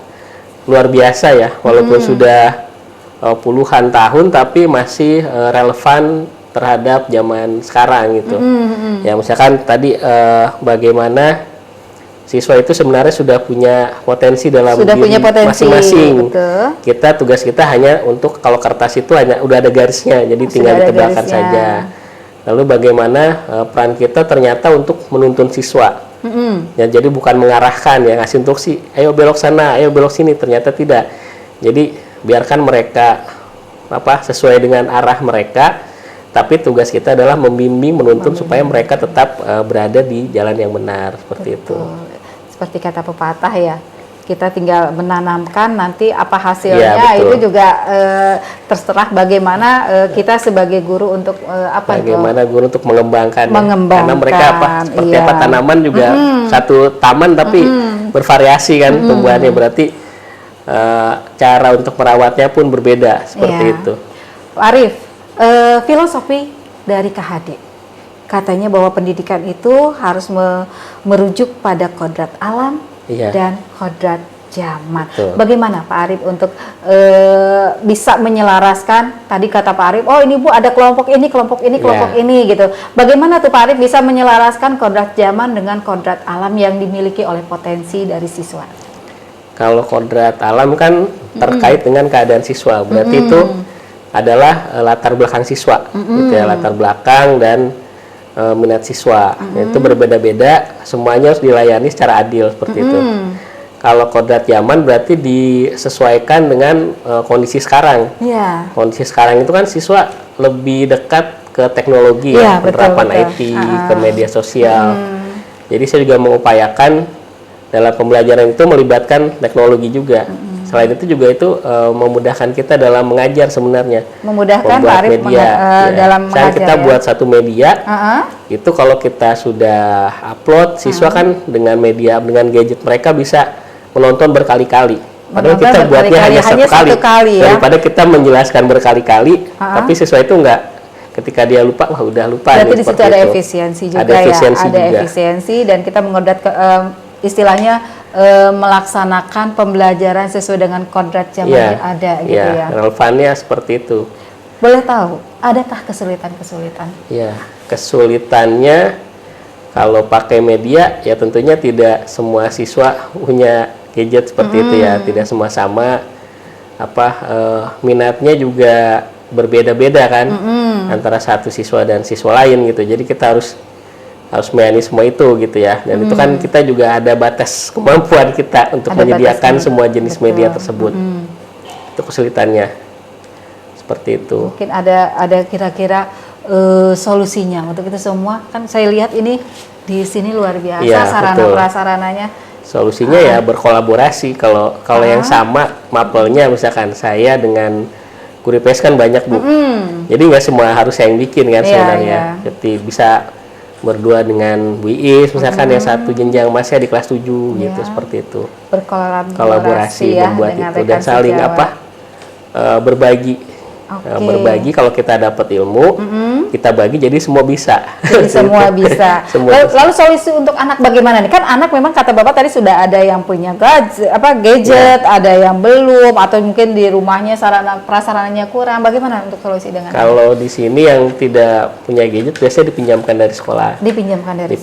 Speaker 6: luar biasa ya, walaupun sudah puluhan tahun tapi masih relevan terhadap zaman sekarang gitu. Ya misalkan tadi bagaimana siswa itu sebenarnya sudah punya potensi dalam diri masing-masing. Tugas kita hanya untuk, kalau kertas itu hanya udah ada garisnya, jadi tinggal ditebalkan saja. Lalu bagaimana peran kita ternyata untuk menuntun siswa. Ya, jadi bukan mengarahkan, ya ngasih instruksi, ayo belok sana, ayo belok sini, ternyata tidak. Jadi biarkan mereka sesuai dengan arah mereka. Tapi tugas kita adalah membimbing, menuntun supaya mereka tetap berada di jalan yang benar, seperti itu.
Speaker 5: Seperti kata pepatah ya, kita tinggal menanamkan, nanti apa hasilnya itu juga terserah bagaimana kita sebagai guru untuk
Speaker 6: bagaimana guru untuk mengembangkan. Karena mereka seperti tanaman juga satu taman tapi bervariasi kan tumbuhannya, berarti cara untuk merawatnya pun berbeda seperti itu.
Speaker 5: Pak Arif, filosofi dari KHD katanya bahwa pendidikan itu harus merujuk pada kodrat alam dan kodrat zaman. Bagaimana Pak Arif untuk bisa menyelaraskan, tadi kata Pak Arif, oh ini Bu ada kelompok ini gitu. Bagaimana tuh Pak Arif bisa menyelaraskan kodrat zaman dengan kodrat alam yang dimiliki oleh potensi dari siswa?
Speaker 6: Kalau kodrat alam kan terkait dengan keadaan siswa, berarti itu adalah latar belakang siswa, gitu ya, latar belakang dan minat siswa. Itu berbeda-beda, semuanya harus dilayani secara adil seperti itu. Kalau kodrat zaman berarti disesuaikan dengan kondisi sekarang. Kondisi sekarang itu kan siswa lebih dekat ke teknologi, penerapan IT, ke media sosial. Jadi saya juga mengupayakan dalam pembelajaran itu melibatkan teknologi juga. Selain itu juga itu memudahkan kita dalam mengajar sebenarnya.
Speaker 5: Memudahkan Pak Arif dalam mengajar.
Speaker 6: Kita buat satu media, itu kalau kita sudah upload, siswa kan dengan gadget mereka bisa menonton berkali-kali. Padahal kita buatnya hanya satu kali ya? Daripada kita menjelaskan berkali-kali, tapi siswa itu ketika dia lupa, udah lupa.
Speaker 5: Berarti di situ ada efisiensi juga, ada efisiensi dan kita mengodrat istilahnya melaksanakan pembelajaran sesuai dengan kodrat zaman yang ada gitu ya.
Speaker 6: Relevannya seperti itu.
Speaker 5: Boleh tahu, adakah kesulitan-kesulitan? Ya,
Speaker 6: kesulitannya kalau pakai media ya tentunya tidak semua siswa punya gadget seperti itu ya, tidak semua sama. Minatnya juga berbeda-beda kan antara satu siswa dan siswa lain gitu. Jadi kita harus melayani semua itu gitu ya, dan itu kan kita juga ada batas kemampuan kita untuk menyediakan semua jenis media tersebut. Itu kesulitannya seperti itu.
Speaker 5: Mungkin ada kira-kira solusinya untuk itu semua, kan saya lihat ini di sini luar biasa sarana prasarananya.
Speaker 6: Solusinya ya berkolaborasi. Kalau yang sama mapelnya, misalkan saya dengan guru IPS kan banyak Bu, jadi nggak semua harus saya yang bikin kan sebenarnya. Jadi bisa berdua dengan Bu Iis, misalkan yang satu jenjang masih di kelas 7 gitu, seperti itu.
Speaker 5: Berkolaborasi
Speaker 6: membuat itu dan saling berbagi
Speaker 5: Oke.
Speaker 6: Berbagi, kalau kita dapat ilmu, kita bagi jadi semua bisa.
Speaker 5: Jadi semua bisa.
Speaker 6: Semua
Speaker 5: lalu,
Speaker 6: bisa.
Speaker 5: lalu solusi untuk anak bagaimana nih? Kan anak memang kata Bapak tadi sudah ada yang punya gadget, ada yang belum, atau mungkin di rumahnya sarana prasarananya kurang. Bagaimana untuk solusi dengan
Speaker 6: Kalau di sini yang tidak punya gadget biasanya dipinjamkan dari sekolah.
Speaker 5: dipinjamkan dari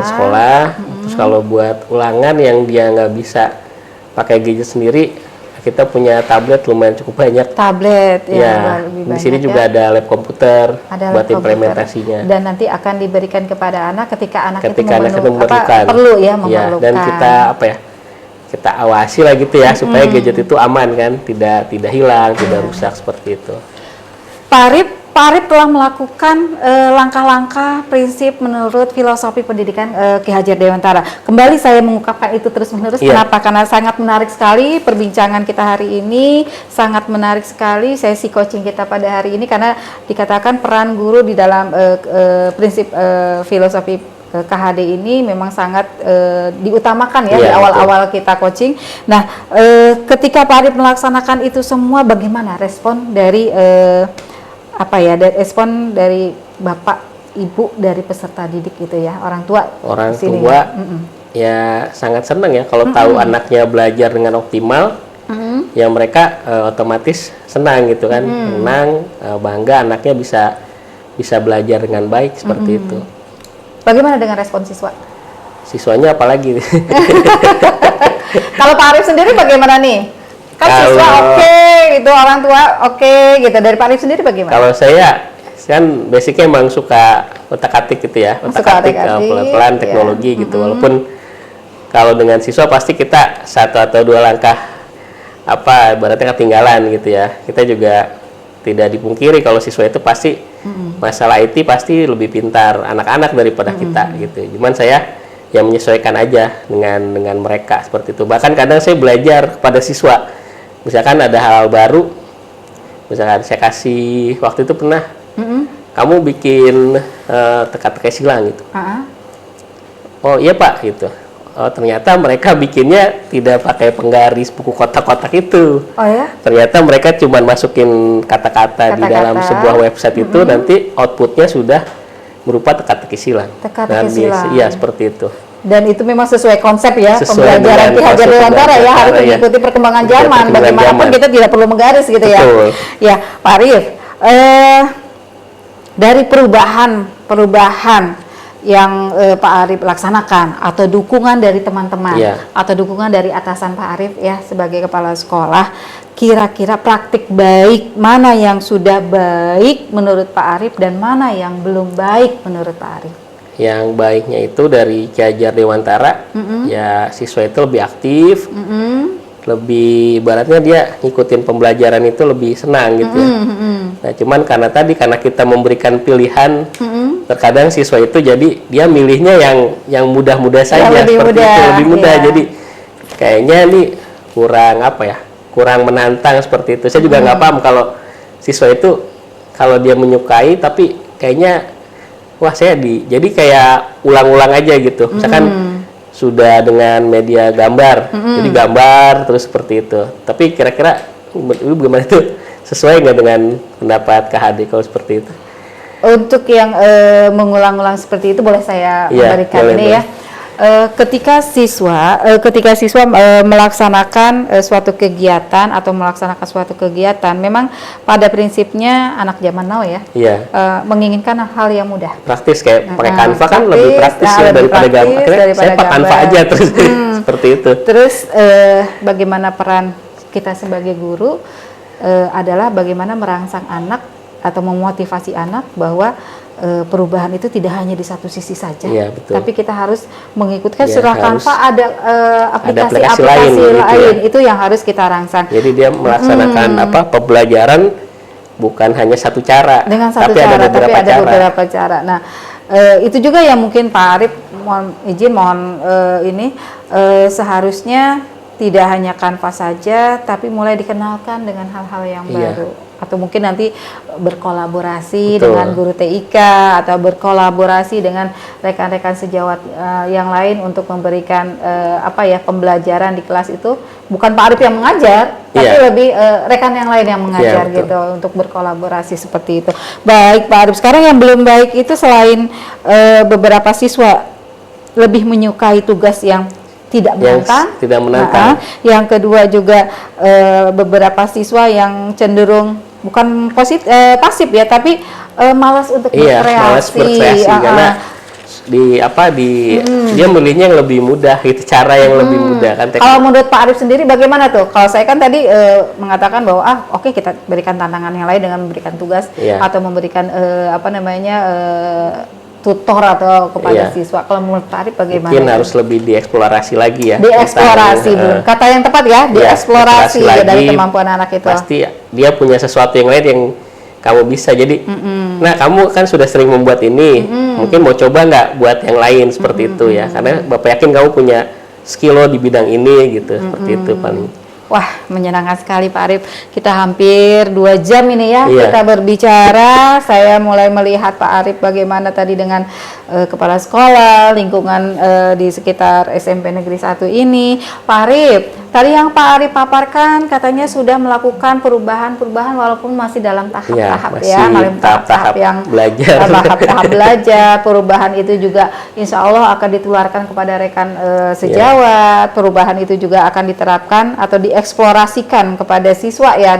Speaker 6: Sekolah. Terus kalau buat ulangan yang dia nggak bisa pakai gadget sendiri, kita punya tablet lumayan cukup banyak.
Speaker 5: tablet
Speaker 6: Ya,
Speaker 5: lebih
Speaker 6: di sini
Speaker 5: banyak
Speaker 6: juga
Speaker 5: ya.
Speaker 6: ada lab komputer
Speaker 5: Ada
Speaker 6: buat
Speaker 5: komputer.
Speaker 6: implementasinya.
Speaker 5: Dan nanti akan diberikan kepada anak ketika anak itu
Speaker 6: Ketika anak itu memerlukan.
Speaker 5: perlu ya,
Speaker 6: Ya,
Speaker 5: memerlukan.
Speaker 6: dan kita kita awasi lah gitu ya supaya gadget itu aman kan, tidak hilang, tidak rusak seperti itu.
Speaker 5: Pak Arif telah melakukan langkah-langkah prinsip menurut filosofi pendidikan Ki Hajar Dewantara. Kembali saya mengungkapkan itu terus-menerus.
Speaker 6: Iya.
Speaker 5: Kenapa? Karena sangat menarik sekali perbincangan kita hari ini, sangat menarik sekali sesi coaching kita pada hari ini, karena dikatakan peran guru di dalam prinsip filosofi KHD ini memang sangat diutamakan ya
Speaker 6: Iya,
Speaker 5: di awal-awal kita coaching. Nah, ketika Pak Arif melaksanakan itu semua, bagaimana respon dari respon dari Bapak, Ibu dari peserta didik gitu ya, orang tua
Speaker 6: Orang
Speaker 5: di sini
Speaker 6: tua
Speaker 5: ya?
Speaker 6: ya sangat senang ya kalau tahu anaknya belajar dengan optimal. Ya mereka otomatis senang gitu kan, senang, bangga anaknya bisa belajar dengan baik seperti itu.
Speaker 5: Bagaimana dengan respon siswa?
Speaker 6: Siswanya apalagi?
Speaker 5: Kalau Pak Arif sendiri bagaimana nih? Kan
Speaker 6: Kalau-
Speaker 5: siswa oke gitu, orang tua oke gitu. Dari Pak Arif sendiri bagaimana?
Speaker 6: Kalau saya kan basicnya emang suka otak-atik gitu ya,
Speaker 5: Suka
Speaker 6: otak-atik
Speaker 5: otak-atik,
Speaker 6: pelan-pelan
Speaker 5: ya.
Speaker 6: teknologi gitu. Walaupun kalau dengan siswa pasti kita satu atau dua langkah ibaratnya ketinggalan gitu ya. Kita juga tidak dipungkiri kalau siswa itu pasti masalah IT pasti lebih pintar anak-anak daripada kita gitu. Cuman saya yang menyesuaikan aja dengan mereka seperti itu. Bahkan kadang saya belajar kepada siswa. Misalkan ada hal baru, misalkan saya kasih waktu itu pernah kamu bikin teka-teki silang gitu. Oh iya Pak gitu. Oh ternyata mereka bikinnya tidak pakai penggaris buku kotak-kotak itu.
Speaker 5: Oh ya?
Speaker 6: Ternyata mereka cuma masukin kata-kata di dalam
Speaker 5: Kata-kata.
Speaker 6: sebuah website itu, nanti outputnya sudah berupa teka-teki silang.
Speaker 5: Teka-teki
Speaker 6: Dan
Speaker 5: silang.
Speaker 6: Iya seperti itu.
Speaker 5: Dan itu memang sesuai konsep ya,
Speaker 6: Sesuai
Speaker 5: pembelajaran
Speaker 6: dengan
Speaker 5: Ki Hajar
Speaker 6: konsep
Speaker 5: Dewantara ya,
Speaker 6: pembelajaran,
Speaker 5: harus
Speaker 6: ya.
Speaker 5: mengikuti perkembangan
Speaker 6: Mengikuti
Speaker 5: zaman.
Speaker 6: perkembangan
Speaker 5: Bagaimanapun
Speaker 6: zaman.
Speaker 5: kita tidak perlu menggaris gitu ya.
Speaker 6: Betul.
Speaker 5: Ya, Pak Arif, dari perubahan yang Pak Arif laksanakan atau dukungan dari teman-teman
Speaker 6: Iya.
Speaker 5: atau dukungan dari atasan Pak Arif ya sebagai kepala sekolah, kira-kira praktik baik mana yang sudah baik menurut Pak Arif dan mana yang belum baik menurut Pak Arif?
Speaker 6: Yang baiknya itu dari Ki Hajar Dewantara, ya siswa itu lebih aktif, lebih ibaratnya dia ngikutin pembelajaran itu lebih senang gitu ya. Nah cuman karena kita memberikan pilihan, terkadang siswa itu jadi dia milihnya yang mudah-mudah saja
Speaker 5: lebih
Speaker 6: seperti
Speaker 5: mudah,
Speaker 6: itu, lebih mudah.
Speaker 5: iya.
Speaker 6: Jadi kayaknya nih kurang menantang seperti itu. Saya juga nggak paham kalau siswa itu kalau dia menyukai tapi kayaknya jadi kayak ulang-ulang aja gitu. Misalkan sudah dengan media gambar, jadi gambar terus seperti itu. Tapi kira-kira bagaimana itu sesuai nggak dengan pendapat KHD kalau seperti itu?
Speaker 5: Untuk yang mengulang-ulang seperti itu boleh saya
Speaker 6: Iya,
Speaker 5: memberikan
Speaker 6: boleh,
Speaker 5: ini
Speaker 6: boleh.
Speaker 5: ya. Ketika siswa melaksanakan suatu kegiatan atau melaksanakan suatu kegiatan, memang pada prinsipnya anak zaman now ya,
Speaker 6: Iya.
Speaker 5: menginginkan hal yang mudah.
Speaker 6: Praktis kayak pakai Canva kan
Speaker 5: praktis,
Speaker 6: lebih praktis ya
Speaker 5: lebih
Speaker 6: daripada
Speaker 5: praktis
Speaker 6: gambar. Akhirnya
Speaker 5: daripada
Speaker 6: saya pakai Canva
Speaker 5: gambar.
Speaker 6: aja terus seperti itu.
Speaker 5: Terus bagaimana peran kita sebagai guru adalah bagaimana merangsang anak atau memotivasi anak bahwa perubahan itu tidak hanya di satu sisi saja,
Speaker 6: Iya, betul.
Speaker 5: tapi kita harus mengikutkan
Speaker 6: Iya,
Speaker 5: setelah
Speaker 6: harus
Speaker 5: Canva ada aplikasi-aplikasi
Speaker 6: lain,
Speaker 5: lain,
Speaker 6: gitu ya.
Speaker 5: itu yang harus kita rangsang.
Speaker 6: Jadi dia melaksanakan pembelajaran bukan hanya satu cara,
Speaker 5: Dengan satu
Speaker 6: tapi
Speaker 5: cara,
Speaker 6: ada beberapa
Speaker 5: tapi ada
Speaker 6: cara.
Speaker 5: beberapa cara. Nah, itu juga yang mungkin Pak Arif seharusnya tidak hanya Canva saja, tapi mulai dikenalkan dengan hal-hal yang
Speaker 6: Iya.
Speaker 5: baru. atau mungkin nanti berkolaborasi
Speaker 6: Betul.
Speaker 5: dengan guru TIK atau berkolaborasi dengan rekan-rekan sejawat yang lain untuk memberikan pembelajaran di kelas itu bukan Pak Arif yang mengajar, tapi
Speaker 6: Iya.
Speaker 5: lebih rekan yang lain yang mengajar
Speaker 6: Iya, betul.
Speaker 5: gitu untuk berkolaborasi seperti itu. Baik Pak Arif, sekarang yang belum baik itu selain beberapa siswa lebih menyukai tugas yang tidak
Speaker 6: Yang
Speaker 5: menantang,
Speaker 6: tidak menantang.
Speaker 5: yang kedua juga beberapa siswa yang cenderung bukan pasif ya, tapi malas untuk
Speaker 6: Iya, malas berkreasi karena dia milihnya yang lebih mudah gitu, cara yang lebih mudah kan.
Speaker 5: Kalau menurut Pak Arif sendiri bagaimana tuh? Kalau saya kan tadi mengatakan bahwa oke, kita berikan tantangan yang lain dengan memberikan tugas
Speaker 6: Iya.
Speaker 5: atau memberikan tutor atau kepada
Speaker 6: Iya.
Speaker 5: siswa. Kalau menurut Pak Arif bagaimana?
Speaker 6: Mungkin
Speaker 5: itu?
Speaker 6: harus lebih dieksplorasi lagi ya.
Speaker 5: Dieksplorasi
Speaker 6: Tentang,
Speaker 5: dulu. Kata yang tepat ya, dieksplorasi
Speaker 6: eksplorasi
Speaker 5: dari
Speaker 6: lagi.
Speaker 5: kemampuan anak itu.
Speaker 6: Pasti dia punya sesuatu yang lain yang kamu bisa. Jadi, nah kamu kan sudah sering membuat ini, mungkin mau coba nggak buat yang lain seperti itu ya? Karena Bapak yakin kamu punya skill di bidang ini gitu, seperti itu paling.
Speaker 5: Wah, menyenangkan sekali Pak Arif. Kita hampir 2 jam ini ya,
Speaker 6: Iya.
Speaker 5: kita berbicara. Saya mulai melihat Pak Arif bagaimana tadi dengan kepala sekolah, lingkungan di sekitar SMP Negeri 1 ini. Pak Arif, tadi yang Pak Arif paparkan katanya sudah melakukan perubahan-perubahan walaupun masih dalam tahap-tahap
Speaker 6: Iya,
Speaker 5: ya,
Speaker 6: masih
Speaker 5: dalam tahap-tahap yang
Speaker 6: belajar.
Speaker 5: tahap belajar. Perubahan itu juga insya Allah akan ditularkan kepada rekan sejawat. Perubahan itu juga akan diterapkan atau dieksplorasikan kepada siswa ya,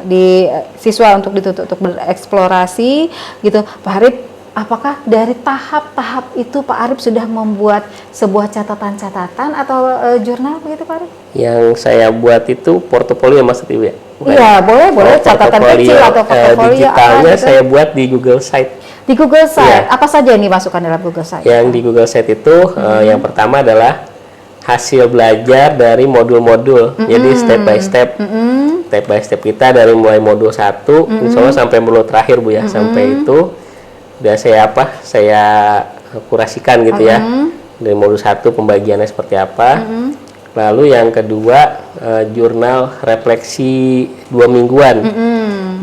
Speaker 5: di siswa untuk dituntut untuk bereksplorasi gitu. Pak Arif, apakah dari tahap-tahap itu Pak Arif sudah membuat sebuah catatan-catatan atau jurnal begitu Pak Arif?
Speaker 6: Yang saya buat itu portofolio Mas Ibu ya? Bukan?
Speaker 5: Iya, boleh catatan kecil atau portofolio
Speaker 6: digitalnya
Speaker 5: apa gitu.
Speaker 6: saya buat di Google Site.
Speaker 5: Di Google Site,
Speaker 6: Iya.
Speaker 5: apa saja yang dimasukkan dalam Google Site?
Speaker 6: Yang di Google Site itu yang pertama adalah hasil belajar dari modul-modul. Jadi step by step kita dari mulai modul 1 insya Allah sampai modul terakhir Bu ya. Sampai itu udah saya kurasikan gitu ya. Dari modul 1 pembagiannya seperti apa. Lalu yang kedua jurnal refleksi 2 mingguan.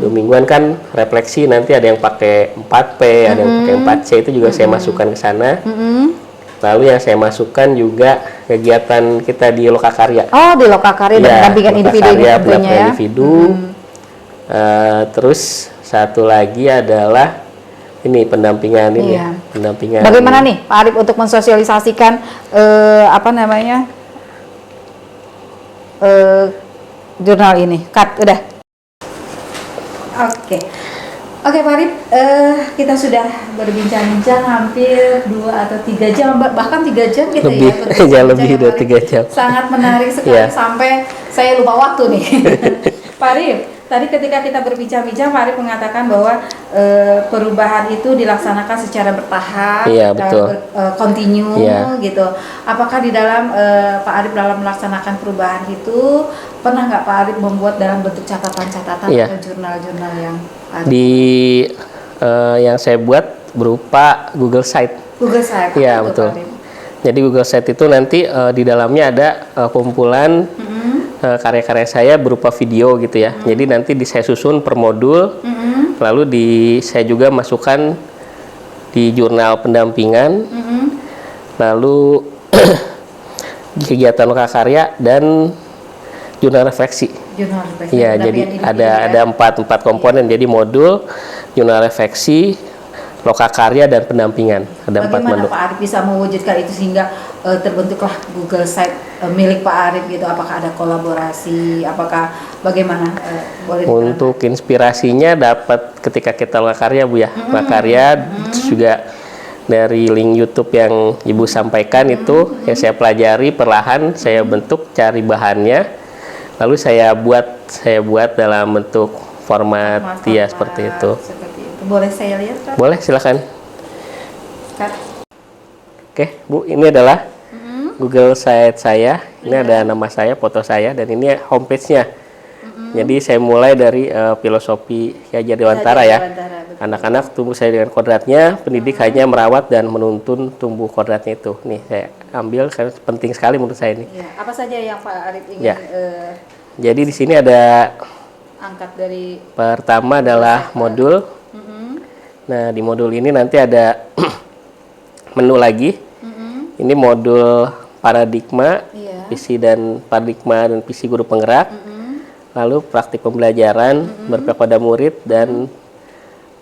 Speaker 6: 2 mingguan kan refleksi, nanti ada yang pakai 4P, ada yang pakai 4C, itu juga saya masukkan ke sana. Lalu yang saya masukkan juga kegiatan kita di Lokakarya.
Speaker 5: Oh, di Lokakarya dan pendampingan individu
Speaker 6: Lokakarya,
Speaker 5: tentunya ya.
Speaker 6: individu. Terus satu lagi adalah ini pendampingan ini
Speaker 5: Iya.
Speaker 6: ya, pendampingan.
Speaker 5: Bagaimana nih Pak Arif untuk mensosialisasikan jurnal ini? Udah. Oke Pak Arif, kita sudah berbincang-bincang hampir 2 atau 3 jam, bahkan 3 jam gitu
Speaker 6: Lebih,
Speaker 5: ya. berbincang
Speaker 6: ya lebih
Speaker 5: ya, Pak
Speaker 6: dari
Speaker 5: Arif.
Speaker 6: 3 jam.
Speaker 5: Sangat menarik sekali
Speaker 6: Iya.
Speaker 5: sampai saya lupa waktu nih. Pak Arif, tadi ketika kita berbincang-bincang Pak Arif mengatakan bahwa perubahan itu dilaksanakan secara bertahap,
Speaker 6: Iya, betul.
Speaker 5: continue
Speaker 6: Iya.
Speaker 5: gitu. Apakah di dalam Pak Arif dalam melaksanakan perubahan itu pernah nggak Pak Arif membuat dalam bentuk catatan-catatan
Speaker 6: Iya.
Speaker 5: atau jurnal-jurnal yang ada?
Speaker 6: Yang saya buat berupa Google Site.
Speaker 5: Google Site.
Speaker 6: Iya,
Speaker 5: apa itu,
Speaker 6: betul.
Speaker 5: Pak Arif?
Speaker 6: Jadi Google Site itu nanti di dalamnya ada kumpulan karya-karya saya berupa video gitu ya. Jadi nanti saya susun per modul, lalu saya juga masukkan di jurnal pendampingan, lalu di kegiatan Lokakarya dan jurnal refleksi.
Speaker 5: Jurnal refleksi.
Speaker 6: Iya, jadi ada empat komponen. Jadi modul, jurnal refleksi, Lokakarya dan pendampingan. Ada 4
Speaker 5: Bagaimana
Speaker 6: modul.
Speaker 5: Pak Arif bisa mewujudkan itu sehingga terbentuklah Google Site milik Pak Arif gitu? Apakah ada kolaborasi? Apakah bagaimana? Boleh diterangkan?
Speaker 6: Untuk inspirasinya dapat ketika kita Lokakarya Bu ya. Lokakarya terus juga dari link YouTube yang Ibu sampaikan itu yang saya pelajari perlahan, saya bentuk, cari bahannya, lalu saya buat dalam bentuk format ya seperti itu.
Speaker 5: Seperti itu. Boleh saya lihat Pak?
Speaker 6: Boleh, silakan.
Speaker 5: Kak?
Speaker 6: Oke, Bu, ini adalah Google Site saya. Ini ada nama saya, foto saya, dan ini homepage-nya. Jadi saya mulai dari filosofi Ki Hajar Dewantara ya.
Speaker 5: Dewantara, betul.
Speaker 6: Anak-anak tumbuh saya dengan kodratnya, pendidik hanya merawat dan menuntun tumbuh kodratnya itu. Nih saya ambil karena penting sekali menurut saya ini.
Speaker 5: Iya. Apa saja yang Pak Arif ingin?
Speaker 6: Ya. Jadi di sini ada
Speaker 5: angkat dari
Speaker 6: Pertama adalah modul. Nah, di modul ini nanti ada menu lagi. Ini modul paradigma,
Speaker 5: Iya.
Speaker 6: visi dan paradigma dan visi guru penggerak. Lalu praktik pembelajaran berpihak pada murid dan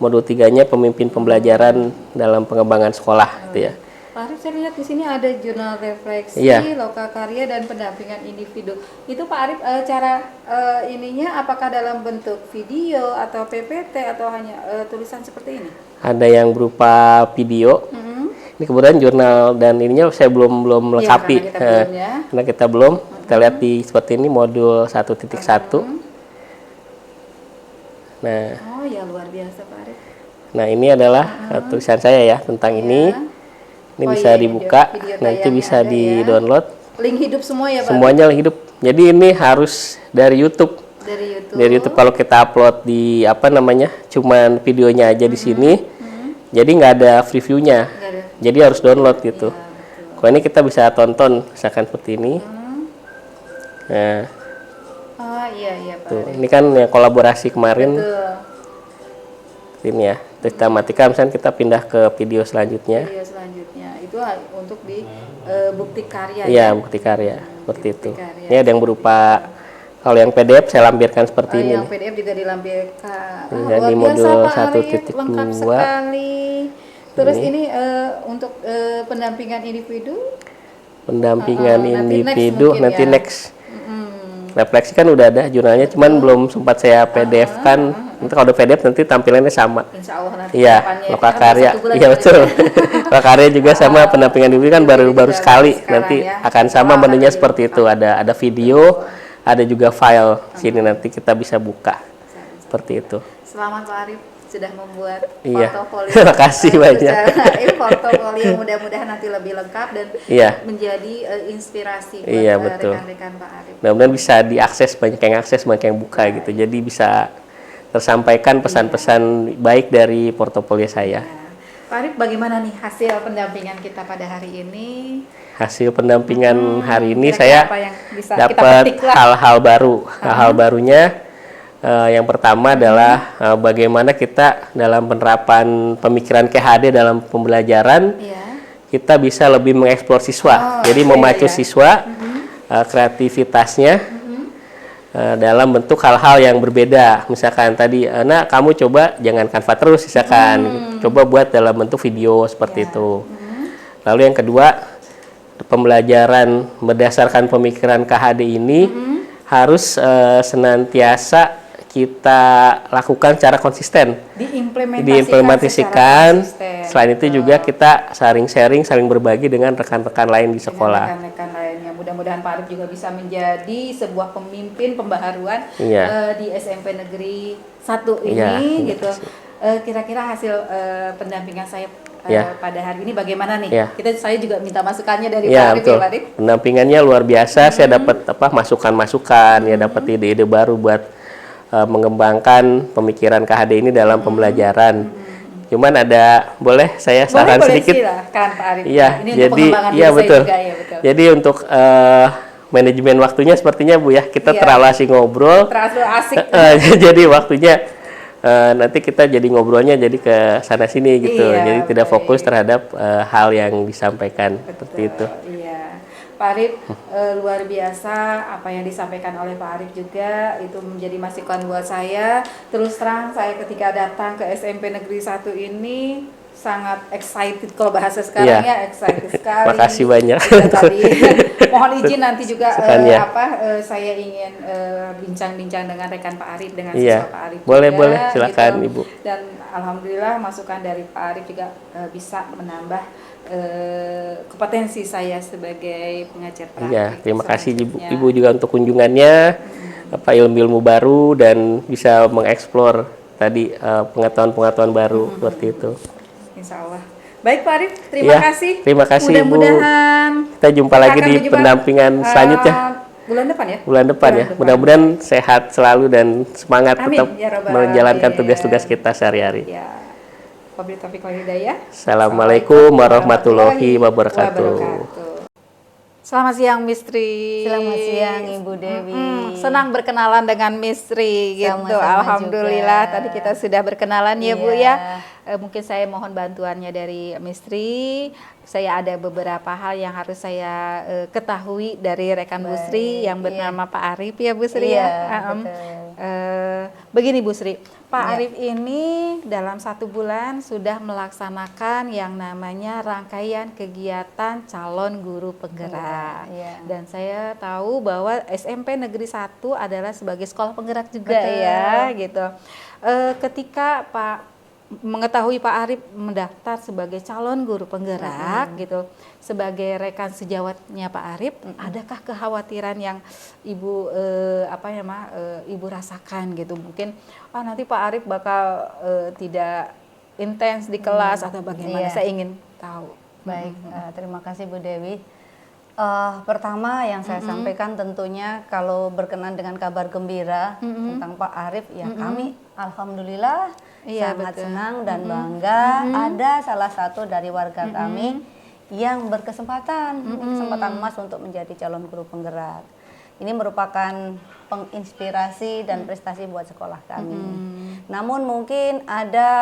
Speaker 6: modul 3-nya pemimpin pembelajaran dalam pengembangan sekolah gitu ya.
Speaker 5: Pak Arif, saya lihat di sini ada jurnal refleksi,
Speaker 6: Iya.
Speaker 5: lokakarya dan pendampingan individu. Itu Pak Arif cara ininya apakah dalam bentuk video atau PPT atau hanya tulisan seperti ini?
Speaker 6: Ada yang berupa video. Ini kemudian jurnal dan ininya saya belum melengkapi.
Speaker 5: karena kita belum ya.
Speaker 6: Karena kita belum. Kita lihat di seperti ini modul 1.1. Nah,
Speaker 5: Oh ya, luar biasa Pak Arif.
Speaker 6: nah ini adalah tulisan saya ya tentang ini. Ini
Speaker 5: Oh
Speaker 6: bisa
Speaker 5: iya,
Speaker 6: dibuka,
Speaker 5: video
Speaker 6: nanti
Speaker 5: tayangnya
Speaker 6: bisa
Speaker 5: ada ya.
Speaker 6: di-download.
Speaker 5: Link hidup semua ya Pak Arif?
Speaker 6: Semuanya hidup. Jadi ini harus dari YouTube.
Speaker 5: Dari YouTube.
Speaker 6: Dari YouTube kalau kita upload di cuman videonya aja di sini. Jadi nggak ada previewnya.
Speaker 5: Nggak ada.
Speaker 6: Jadi harus download gitu. Kalau ini kita bisa tonton misalkan seperti ini. Nah,
Speaker 5: Oh iya Pak
Speaker 6: tuh.
Speaker 5: Arif.
Speaker 6: Ini kan yang kolaborasi kemarin.
Speaker 5: Betul.
Speaker 6: Ini ya. Terus kita matikan, misalnya kita pindah ke video selanjutnya.
Speaker 5: Video selanjutnya itu untuk di bukti karya
Speaker 6: Iya,
Speaker 5: ya.
Speaker 6: bukti karya seperti itu.
Speaker 5: karya.
Speaker 6: Ini ada yang berupa kalau yang PDF saya lampirkan seperti ini.
Speaker 5: Yang
Speaker 6: nih.
Speaker 5: PDF juga dilampirkan.
Speaker 6: Iya,
Speaker 5: Luar
Speaker 6: di
Speaker 5: biasa
Speaker 6: modul
Speaker 5: Pak Arif,
Speaker 6: 1.2.
Speaker 5: lengkap sekali. Terus
Speaker 6: Ini.
Speaker 5: ini untuk pendampingan individu.
Speaker 6: Pendampingan
Speaker 5: Nanti next
Speaker 6: individu
Speaker 5: mungkin
Speaker 6: nanti
Speaker 5: ya.
Speaker 6: next. Refleksi kan udah ada jurnalnya, cuman belum sempat saya PDF kan. Nanti kalau udah PDF nanti tampilannya sama.
Speaker 5: Insya Allah nanti
Speaker 6: Iya,
Speaker 5: kedepannya.
Speaker 6: lokakarya.
Speaker 5: Satu bulan
Speaker 6: Iya
Speaker 5: ya,
Speaker 6: betul.
Speaker 5: Pak Arif.
Speaker 6: Lokakarya juga sama pendampingan individu kan baru
Speaker 5: Juga
Speaker 6: sekali.
Speaker 5: sekarang
Speaker 6: Nanti
Speaker 5: ya.
Speaker 6: akan sama
Speaker 5: Wah,
Speaker 6: menunya
Speaker 5: ada
Speaker 6: seperti itu. Ada video, ada juga file. Sini nanti kita bisa buka. Seperti itu.
Speaker 5: Selamat Pak Arif sudah membuat
Speaker 6: Iya.
Speaker 5: portofolio.
Speaker 6: Terima kasih banyak.
Speaker 5: Ini portofolio mudah-mudahan nanti lebih lengkap dan
Speaker 6: Iya.
Speaker 5: menjadi inspirasi buat
Speaker 6: Iya, betul.
Speaker 5: rekan-rekan Pak Arif.
Speaker 6: Mudah-mudahan bisa diakses, banyak yang akses, banyak yang buka gitu. Jadi bisa tersampaikan pesan-pesan baik dari portofolio saya.
Speaker 5: Pak Arif, bagaimana nih hasil pendampingan kita pada hari ini?
Speaker 6: Hasil pendampingan hari ini
Speaker 5: kira-kira
Speaker 6: saya
Speaker 5: apa yang bisa kita
Speaker 6: dapat
Speaker 5: petik lah?
Speaker 6: hal-hal baru. Hal-hal barunya yang pertama adalah bagaimana kita dalam penerapan pemikiran KHD dalam pembelajaran
Speaker 5: Iya.
Speaker 6: kita bisa lebih mengeksplor siswa. Jadi
Speaker 5: iya,
Speaker 6: memacu
Speaker 5: iya.
Speaker 6: siswa kreativitasnya dalam bentuk hal-hal yang berbeda. Misalkan tadi, nak kamu coba jangan Canva terus, misalkan coba buat dalam bentuk video seperti itu. Lalu yang kedua, pembelajaran berdasarkan pemikiran KHD ini harus senantiasa kita lakukan secara konsisten. Diimplementasikan. Selain itu juga kita saling sharing, saling berbagi dengan rekan-rekan lain di sekolah.
Speaker 5: Rekan-rekan lainnya. Mudah-mudahan Pak Arif juga bisa menjadi sebuah pemimpin pembaharuan
Speaker 6: Iya.
Speaker 5: di SMP Negeri 1 ini
Speaker 6: Iya,
Speaker 5: gitu. Kira-kira hasil pendampingan saya
Speaker 6: Iya.
Speaker 5: pada hari ini bagaimana nih?
Speaker 6: Iya.
Speaker 5: Saya juga minta masukannya dari Pak
Speaker 6: Ya
Speaker 5: Arif
Speaker 6: betul.
Speaker 5: ya Pak Arif.
Speaker 6: Pendampingannya luar biasa. Saya dapat masukan-masukan, ya dapat ide-ide baru buat mengembangkan pemikiran KHD ini dalam pembelajaran. Cuman boleh saya saran
Speaker 5: Boleh
Speaker 6: sedikit?
Speaker 5: silakan Pak Arif.
Speaker 6: Iya,
Speaker 5: Ini untuk
Speaker 6: jadi
Speaker 5: pengembangan diri
Speaker 6: iya
Speaker 5: saya
Speaker 6: betul.
Speaker 5: juga, ya, betul.
Speaker 6: Jadi untuk manajemen waktunya sepertinya Bu ya, kita
Speaker 5: Iya.
Speaker 6: terlalu asik ngobrol.
Speaker 5: Terlalu asik.
Speaker 6: Jadi waktunya nanti kita jadi ngobrolnya jadi ke sana sini gitu.
Speaker 5: Iya,
Speaker 6: jadi tidak
Speaker 5: baik.
Speaker 6: fokus terhadap hal yang disampaikan seperti itu.
Speaker 5: Iya, Pak Arif luar biasa apa yang disampaikan oleh Pak Arif juga itu menjadi masukan buat saya. Terus terang saya ketika datang ke SMP Negeri 1 ini sangat excited kalau bahasa sekarang
Speaker 6: Iya.
Speaker 5: ya, excited sekali.
Speaker 6: Makasih banyak.
Speaker 5: Iya, tadi. Mohon izin nanti juga
Speaker 6: Sekannya.
Speaker 5: saya ingin bincang-bincang dengan rekan Pak Arif dengan
Speaker 6: Iya.
Speaker 5: siswa Pak Arif
Speaker 6: Boleh,
Speaker 5: juga,
Speaker 6: boleh. Silakan,
Speaker 5: gitu.
Speaker 6: Ibu.
Speaker 5: Dan alhamdulillah masukan dari Pak Arif juga bisa menambah kompetensi saya sebagai pengajar praktik.
Speaker 6: Iya, terima kasih
Speaker 5: selanjutnya.
Speaker 6: Ibu juga untuk kunjungannya, ilmu-ilmu baru dan bisa mengeksplor tadi pengetahuan-pengetahuan baru seperti itu.
Speaker 5: Insya Allah. Baik Pak Arif, terima
Speaker 6: Iya,
Speaker 5: kasih.
Speaker 6: terima kasih, Ibu.
Speaker 5: Mudah-mudahan
Speaker 6: Kita jumpa lagi
Speaker 5: akan
Speaker 6: di
Speaker 5: berjumpa,
Speaker 6: pendampingan selanjutnya.
Speaker 5: Bulan depan ya?
Speaker 6: Bulan depan ya. Mudah-mudahan sehat selalu dan semangat
Speaker 5: Amin,
Speaker 6: tetap
Speaker 5: ya Rabbal
Speaker 6: menjalankan
Speaker 5: Alamin.
Speaker 6: tugas-tugas kita sehari-hari.
Speaker 5: Ya. Wabillahi taufiq wal hidayah.
Speaker 6: Assalamualaikum warahmatullahi wabarakatuh.
Speaker 5: Selamat siang Mistri.
Speaker 7: Selamat siang Ibu Dewi.
Speaker 5: Senang berkenalan dengan Mistri gitu.
Speaker 7: Sama-sama
Speaker 5: Alhamdulillah
Speaker 7: juga.
Speaker 5: tadi kita sudah berkenalan ya Bu
Speaker 7: Iya.
Speaker 5: ya. Mungkin saya mohon bantuannya dari Mistri. Saya ada beberapa hal yang harus saya ketahui dari rekan Bu Sri yang bernama Pak Arif ya Bu Sri
Speaker 7: Iya,
Speaker 5: ya.
Speaker 7: betul.
Speaker 5: Begini Bu Sri, Pak
Speaker 7: Iya.
Speaker 5: Arif ini dalam 1 bulan sudah melaksanakan yang namanya rangkaian kegiatan calon guru penggerak.
Speaker 7: Iya.
Speaker 5: Dan saya tahu bahwa SMP Negeri 1 adalah sebagai sekolah penggerak juga
Speaker 7: Betul.
Speaker 5: ya gitu. Ketika Pak mengetahui Pak Arif mendaftar sebagai calon guru penggerak gitu, sebagai rekan sejawatnya Pak Arif, adakah kekhawatiran yang Ibu Ibu rasakan gitu? Mungkin nanti Pak Arif bakal tidak intens di kelas atau bagaimana?
Speaker 7: Iya.
Speaker 5: Saya ingin tahu.
Speaker 7: Baik, terima kasih Bu Dewi. Pertama yang saya sampaikan tentunya kalau berkenan dengan kabar gembira tentang Pak Arif, ya kami alhamdulillah
Speaker 5: Iya,
Speaker 7: sangat
Speaker 5: betul.
Speaker 7: senang dan bangga ada salah satu dari warga kami yang berkesempatan kesempatan emas untuk menjadi calon guru penggerak. Ini merupakan penginspirasi dan prestasi buat sekolah kami. Namun mungkin ada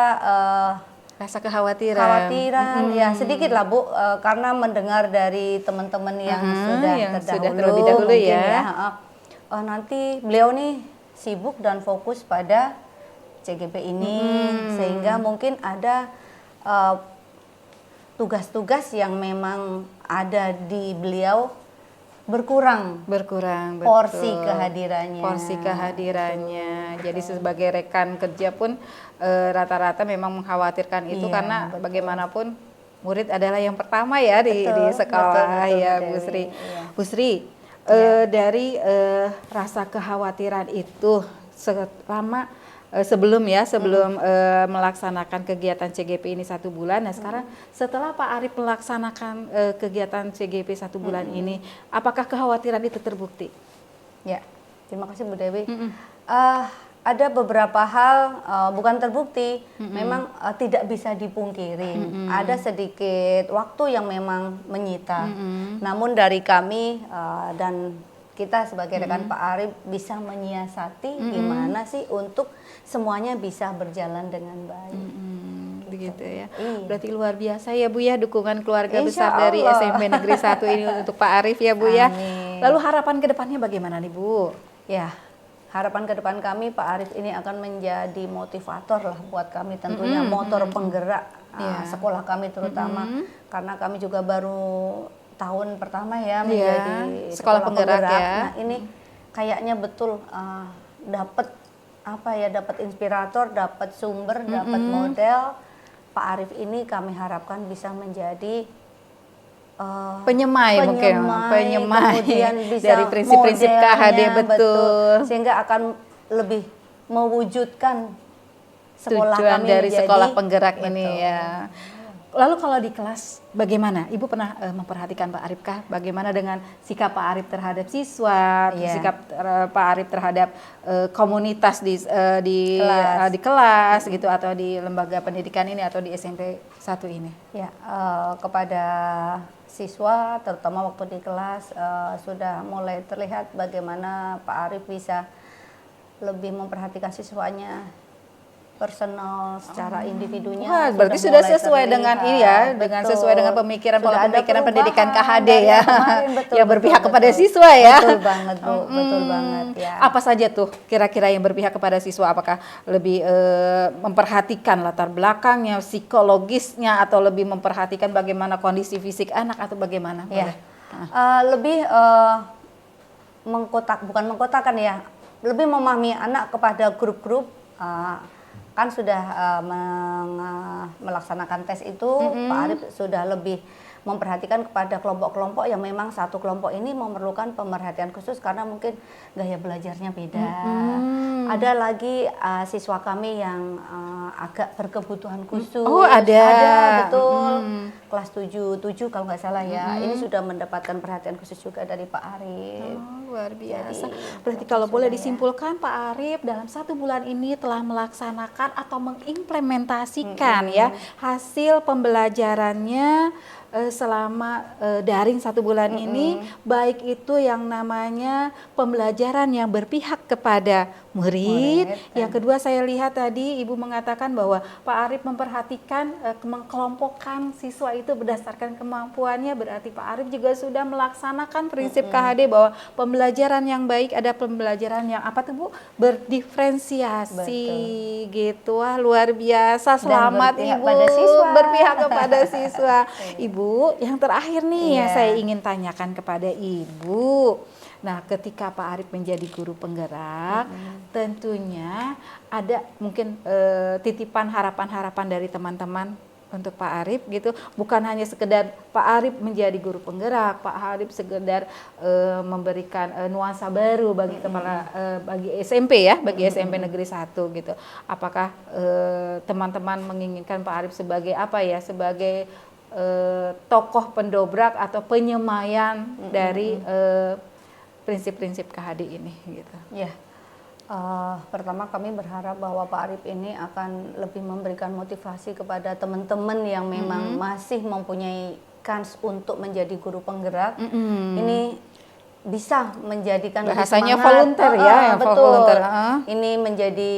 Speaker 5: Rasa kekhawatiran.
Speaker 7: kekhawatiran ya sedikit lah Bu, karena mendengar dari teman-teman yang sudah
Speaker 5: yang sudah
Speaker 7: terdahulu
Speaker 5: terlebih dahulu
Speaker 7: mungkin
Speaker 5: ya.
Speaker 7: Nanti beliau nih sibuk dan fokus pada CGP ini sehingga mungkin ada tugas-tugas yang memang ada di beliau berkurang
Speaker 5: Berkurang,
Speaker 7: porsi
Speaker 5: betul.
Speaker 7: kehadirannya.
Speaker 5: Porsi kehadirannya. Jadi sebagai rekan kerja pun rata-rata memang mengkhawatirkan itu
Speaker 7: Iya,
Speaker 5: karena
Speaker 7: betul.
Speaker 5: bagaimanapun murid adalah yang pertama ya di
Speaker 7: Betul,
Speaker 5: sekolah
Speaker 7: betul,
Speaker 5: ya
Speaker 7: Bu
Speaker 5: Bu
Speaker 7: Dewi.
Speaker 5: Sri.
Speaker 7: Iya.
Speaker 5: Bu Sri, dari rasa kekhawatiran itu selama sebelum melaksanakan kegiatan CGP ini 1 bulan. Nah sekarang setelah Pak Arif melaksanakan kegiatan CGP 1 bulan ini, apakah kekhawatiran itu terbukti?
Speaker 7: Ya, terima kasih Bu Dewi. Ada beberapa hal bukan terbukti, memang tidak bisa dipungkiri. Ada sedikit waktu yang memang menyita. Namun dari kami dan kita sebagai rekan Pak Arif bisa menyiasati gimana sih untuk semuanya bisa berjalan dengan baik.
Speaker 5: Begitu ya.
Speaker 7: Iya.
Speaker 5: Berarti luar biasa ya Bu ya dukungan keluarga
Speaker 7: Insya
Speaker 5: besar dari
Speaker 7: Allah.
Speaker 5: SMP Negeri 1 ini untuk Pak Arif ya Bu ya.
Speaker 7: Amin.
Speaker 5: Lalu harapan ke depannya bagaimana nih Bu?
Speaker 7: Ya, harapan ke depan kami Pak Arif ini akan menjadi motivator lah buat kami tentunya, motor penggerak
Speaker 5: Iya.
Speaker 7: sekolah kami terutama karena kami juga baru tahun pertama ya
Speaker 5: Iya,
Speaker 7: menjadi
Speaker 5: sekolah penggerak ya.
Speaker 7: Nah ini kayaknya betul dapat inspirator, dapat sumber, dapat model. Pak Arif ini kami harapkan bisa menjadi
Speaker 5: Penyemai mungkin, penyemai
Speaker 7: kemudian bisa
Speaker 5: dari prinsip-prinsip
Speaker 7: modelnya,
Speaker 5: KHD betul.
Speaker 7: sehingga akan lebih mewujudkan sekolah
Speaker 5: Tujuan
Speaker 7: kami
Speaker 5: dari
Speaker 7: menjadi-
Speaker 5: sekolah penggerak ini
Speaker 7: Betul.
Speaker 5: ya. Lalu kalau di kelas bagaimana? Ibu pernah memperhatikan Pak Arif kah? Bagaimana dengan sikap Pak Arif terhadap siswa,
Speaker 7: Iya.
Speaker 5: sikap Pak Arif terhadap komunitas di
Speaker 7: Kelas.
Speaker 5: di kelas gitu atau di lembaga pendidikan ini atau di SMP 1 ini?
Speaker 7: Ya, kepada siswa terutama waktu di kelas sudah mulai terlihat bagaimana Pak Arif bisa lebih memperhatikan siswanya personal secara individunya.
Speaker 5: Wah, berarti sudah
Speaker 7: mulai
Speaker 5: sesuai dengan
Speaker 7: terlihat.
Speaker 5: ini ya, dengan
Speaker 7: Betul.
Speaker 5: sesuai dengan pemikiran
Speaker 7: Sudah ada
Speaker 5: pemikiran pendidikan
Speaker 7: perubahan
Speaker 5: KHD
Speaker 7: dari
Speaker 5: ya,
Speaker 7: yang kemarin, betul,
Speaker 5: yang
Speaker 7: betul,
Speaker 5: berpihak kepada
Speaker 7: betul.
Speaker 5: siswa ya.
Speaker 7: Betul banget Bu, betul banget ya.
Speaker 5: Apa saja tuh kira-kira yang berpihak kepada siswa? Apakah lebih memperhatikan latar belakangnya, psikologisnya, atau lebih memperhatikan bagaimana kondisi fisik anak atau bagaimana?
Speaker 7: Ya,
Speaker 5: Boleh?
Speaker 7: lebih bukan mengkotakan ya, lebih memahami anak kepada grup-grup. Kan sudah melaksanakan tes itu, Pak Arif sudah lebih memperhatikan kepada kelompok-kelompok yang memang satu kelompok ini memerlukan pemerhatian khusus karena mungkin gaya belajarnya beda. Ada lagi siswa kami yang agak berkebutuhan khusus.
Speaker 5: Oh, ada.
Speaker 7: Betul. Kelas 7 kalau nggak salah ya. Ini sudah mendapatkan perhatian khusus juga dari Pak Arif.
Speaker 5: Oh, luar biasa.
Speaker 7: Jadi,
Speaker 5: Berarti kalau boleh disimpulkan Pak Arif dalam 1 bulan ini telah melaksanakan atau mengimplementasikan ya hasil pembelajarannya selama daring 1 bulan ini, baik itu yang namanya pembelajaran yang berpihak kepada murid. Yang kedua, saya lihat tadi Ibu mengatakan bahwa Pak Arif memperhatikan mengkelompokkan siswa itu berdasarkan kemampuannya, berarti Pak Arif juga sudah melaksanakan prinsip KHD bahwa pembelajaran yang baik ada pembelajaran yang apa tuh Bu? Berdiferensiasi. Gitu. Wah, luar biasa. Selamat
Speaker 7: berpihak
Speaker 5: Ibu
Speaker 7: pada siswa.
Speaker 5: berpihak kepada siswa. Ibu, yang terakhir nih yang
Speaker 7: Iya.
Speaker 5: saya ingin tanyakan kepada Ibu. Nah, ketika Pak Arif menjadi guru penggerak, tentunya ada mungkin titipan harapan-harapan dari teman-teman untuk Pak Arif gitu. Bukan hanya sekedar Pak Arif menjadi guru penggerak, Pak Arif sekedar memberikan nuansa baru bagi bagi SMP ya, bagi SMP Negeri 1 gitu. Apakah teman-teman menginginkan Pak Arif sebagai apa ya? Sebagai tokoh pendobrak atau penyemayan dari prinsip-prinsip KHD ini gitu.
Speaker 7: Ya, pertama kami berharap bahwa Pak Arif ini akan lebih memberikan motivasi kepada teman-teman yang memang masih mempunyai kans untuk menjadi guru penggerak. Ini bisa menjadikan lebih
Speaker 5: Bahasanya
Speaker 7: semangat.
Speaker 5: volunteer ya, yang
Speaker 7: betul.
Speaker 5: volunteer.
Speaker 7: Ini menjadi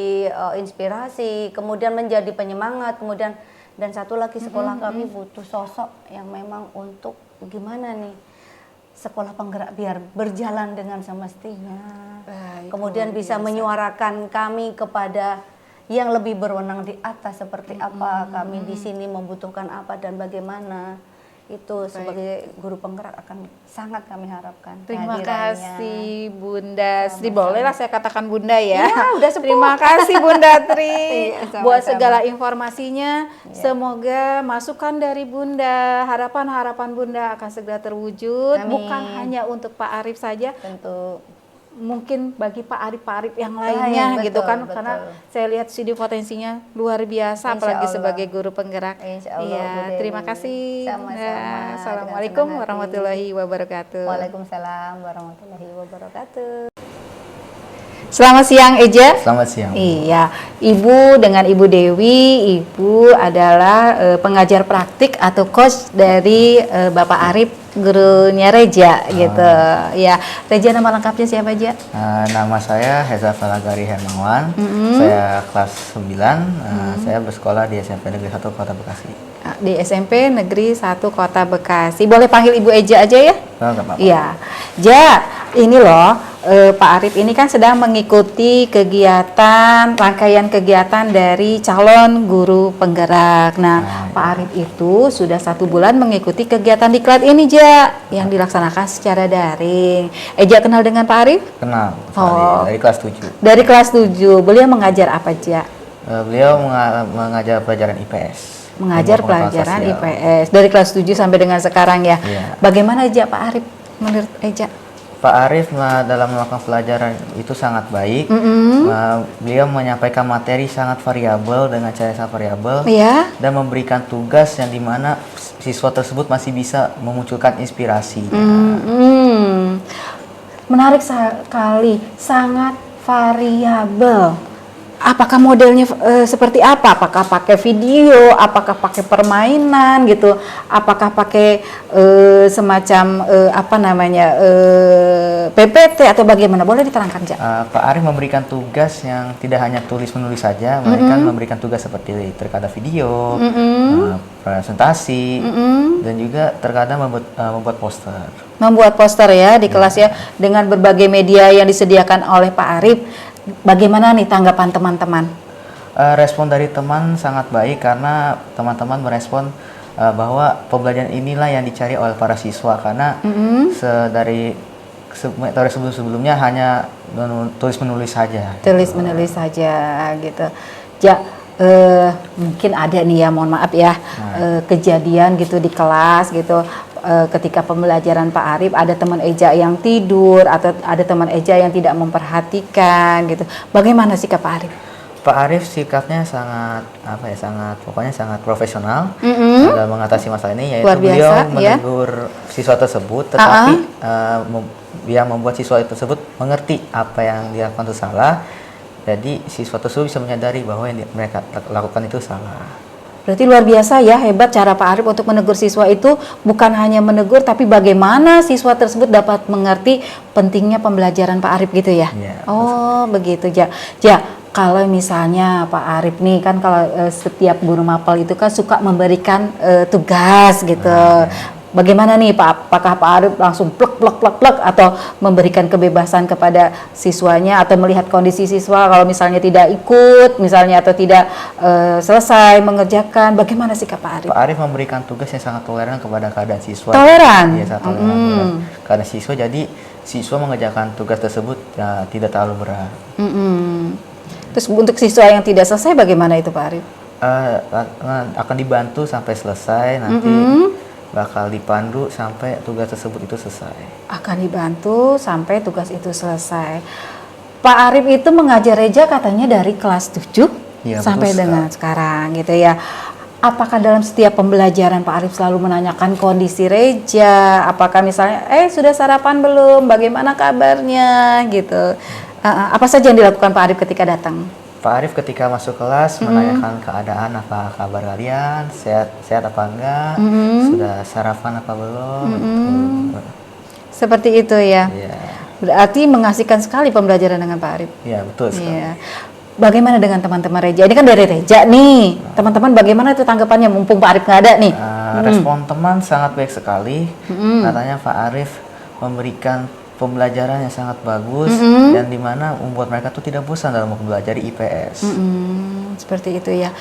Speaker 7: inspirasi, kemudian menjadi penyemangat, kemudian dan satu lagi sekolah kami butuh sosok yang memang untuk gimana nih sekolah penggerak biar berjalan dengan semestinya.
Speaker 5: Baik,
Speaker 7: Kemudian
Speaker 5: luar
Speaker 7: bisa
Speaker 5: biasa.
Speaker 7: menyuarakan kami kepada yang lebih berwenang di atas seperti apa, kami di sini membutuhkan apa dan bagaimana. Itu sebagai guru penggerak akan sangat kami harapkan.
Speaker 5: Terima
Speaker 7: kehadirannya.
Speaker 5: kasih Bunda Sri. Bolehlah saya katakan Bunda ya.
Speaker 7: Ya, udah sepuh.
Speaker 5: Terima kasih Bunda Tri
Speaker 7: Iya, sama-sama.
Speaker 5: buat segala informasinya. Semoga masukan dari Bunda, harapan-harapan Bunda akan segera terwujud.
Speaker 7: Amin.
Speaker 5: Bukan hanya untuk Pak Arif saja,
Speaker 7: Tentu.
Speaker 5: mungkin bagi Pak Arif yang lainnya
Speaker 7: Lain,
Speaker 5: gitu
Speaker 7: betul,
Speaker 5: kan,
Speaker 7: betul.
Speaker 5: karena saya lihat studi potensinya luar biasa,
Speaker 7: Insya
Speaker 5: apalagi
Speaker 7: Allah.
Speaker 5: sebagai guru penggerak.
Speaker 7: Insya Allah,
Speaker 5: Iya,
Speaker 7: Bu Dewi.
Speaker 5: terima kasih.
Speaker 7: Sama-sama,
Speaker 5: Bunda.
Speaker 7: dengan
Speaker 5: Assalamualaikum
Speaker 7: senang hati.
Speaker 5: warahmatullahi wabarakatuh.
Speaker 7: Waalaikumsalam warahmatullahi wabarakatuh.
Speaker 5: Selamat siang Eja.
Speaker 8: Selamat siang.
Speaker 5: Iya, Ibu dengan Ibu Dewi, Ibu adalah pengajar praktik atau coach dari Bapak Arif, gurunya Reja gitu. Ya, Reja nama lengkapnya siapa aja?
Speaker 8: Nama saya Heza Falagari Hermawan. Saya kelas 9. Saya bersekolah di SMP Negeri 1 Kota Bekasi.
Speaker 5: Di SMP Negeri 1 Kota Bekasi. Boleh panggil Ibu Eja aja ya?
Speaker 8: Oh, nggak apa-apa.
Speaker 5: Iya, Ja, ini loh Pak Arif ini kan sedang mengikuti kegiatan, rangkaian kegiatan dari calon guru penggerak. Nah, Pak Arif itu sudah 1 bulan mengikuti kegiatan diklat ini, Ja, yang dilaksanakan secara daring. Eja kenal dengan Pak Arif?
Speaker 8: Kenal,
Speaker 5: Oh.
Speaker 8: dari kelas 7.
Speaker 5: Dari kelas 7, beliau mengajar apa, Ja?
Speaker 8: Beliau mengajar pelajaran IPS.
Speaker 5: Mengajar
Speaker 8: Ilmu pengetahuan
Speaker 5: pelajaran
Speaker 8: sosial.
Speaker 5: IPS dari kelas 7 sampai dengan sekarang ya.
Speaker 8: Iya.
Speaker 5: Bagaimana Ja Pak Arif menurut Eja?
Speaker 8: Pak Arif dalam melakukan pelajaran itu sangat baik. Beliau menyampaikan materi sangat variabel dengan cara sangat variabel.
Speaker 5: Iya.
Speaker 8: Dan memberikan tugas yang dimana siswa tersebut masih bisa memunculkan inspirasi.
Speaker 5: Menarik sekali, sangat variabel. Apakah modelnya seperti apa? Apakah pakai video? Apakah pakai permainan gitu? Apakah pakai semacam PPT atau bagaimana? Boleh diterangkan, Ja?
Speaker 8: Pak Arif memberikan tugas yang tidak hanya tulis menulis saja, melainkan memberikan tugas seperti terkadang video, presentasi, dan juga terkadang membuat poster.
Speaker 5: Membuat poster ya di kelas ya, dengan berbagai media yang disediakan oleh Pak Arif. Bagaimana nih tanggapan teman-teman?
Speaker 8: Respon dari teman sangat baik karena teman-teman merespon bahwa pembelajaran inilah yang dicari oleh para siswa karena dari metode sebelum-sebelumnya hanya tulis menulis saja.
Speaker 5: Tulis menulis saja gitu. Ja, mungkin ada nih ya, mohon maaf ya, kejadian gitu di kelas gitu. Ketika pembelajaran Pak Arif ada teman Eja yang tidur atau ada teman Eja yang tidak memperhatikan gitu. Bagaimana sikap Pak Arif?
Speaker 8: Pak Arif sikapnya sangat pokoknya sangat profesional dalam mengatasi masalah ini, yaitu
Speaker 5: Luar biasa,
Speaker 8: beliau
Speaker 5: ya.
Speaker 8: menegur siswa tersebut, tetapi yang membuat siswa tersebut mengerti apa yang dilakukan itu salah. Jadi siswa tersebut bisa menyadari bahwa yang mereka lakukan itu salah.
Speaker 5: Berarti luar biasa ya, hebat cara Pak Arif untuk menegur siswa itu, bukan hanya menegur tapi bagaimana siswa tersebut dapat mengerti pentingnya pembelajaran Pak Arif gitu ya.
Speaker 8: Iya,
Speaker 5: Oh, begitu Ja. Ja, kalau misalnya Pak Arif nih kan kalau setiap guru mapel itu kan suka memberikan tugas gitu. Bagaimana nih Pak? Apakah Pak Arif langsung plek atau memberikan kebebasan kepada siswanya atau melihat kondisi siswa kalau misalnya tidak ikut, misalnya atau tidak selesai mengerjakan, bagaimana sikap Pak Arif?
Speaker 8: Pak Arif memberikan tugas yang sangat toleran kepada keadaan siswa.
Speaker 5: Toleran?
Speaker 8: Iya, sangat toleran kepada keadaan siswa. Jadi siswa mengerjakan tugas tersebut ya, tidak terlalu berat.
Speaker 5: Terus untuk siswa yang tidak selesai bagaimana itu Pak Arif?
Speaker 8: Akan dibantu sampai selesai, nanti bakal dipandu sampai tugas tersebut itu selesai.
Speaker 5: Akan dibantu sampai tugas itu selesai. Pak Arif itu mengajar Reja katanya dari kelas 7
Speaker 8: Ya,
Speaker 5: sampai
Speaker 8: betul
Speaker 5: dengan sekarang gitu ya. Apakah dalam setiap pembelajaran Pak Arif selalu menanyakan kondisi Reja? Apakah misalnya, sudah sarapan belum? Bagaimana kabarnya? Gitu. Apa saja yang dilakukan Pak Arif ketika datang?
Speaker 8: Pak Arif ketika masuk kelas menanyakan keadaan, apa kabar kalian, sehat apa enggak, sudah sarapan apa belum.
Speaker 5: Seperti itu ya.
Speaker 8: Iya.
Speaker 5: Berarti mengasihkan sekali pembelajaran dengan Pak Arif.
Speaker 8: Iya, betul sekali.
Speaker 5: Iya. Bagaimana dengan teman-teman Reja? Ini kan dari Reja nih. Teman-teman bagaimana itu tanggapannya mumpung Pak Arif nggak ada nih?
Speaker 8: Respon teman sangat baik sekali. Katanya Pak Arif memberikan pembelajaran yang sangat bagus dan dimana membuat mereka tuh tidak bosan dalam mempelajari IPS.
Speaker 5: Seperti itu ya.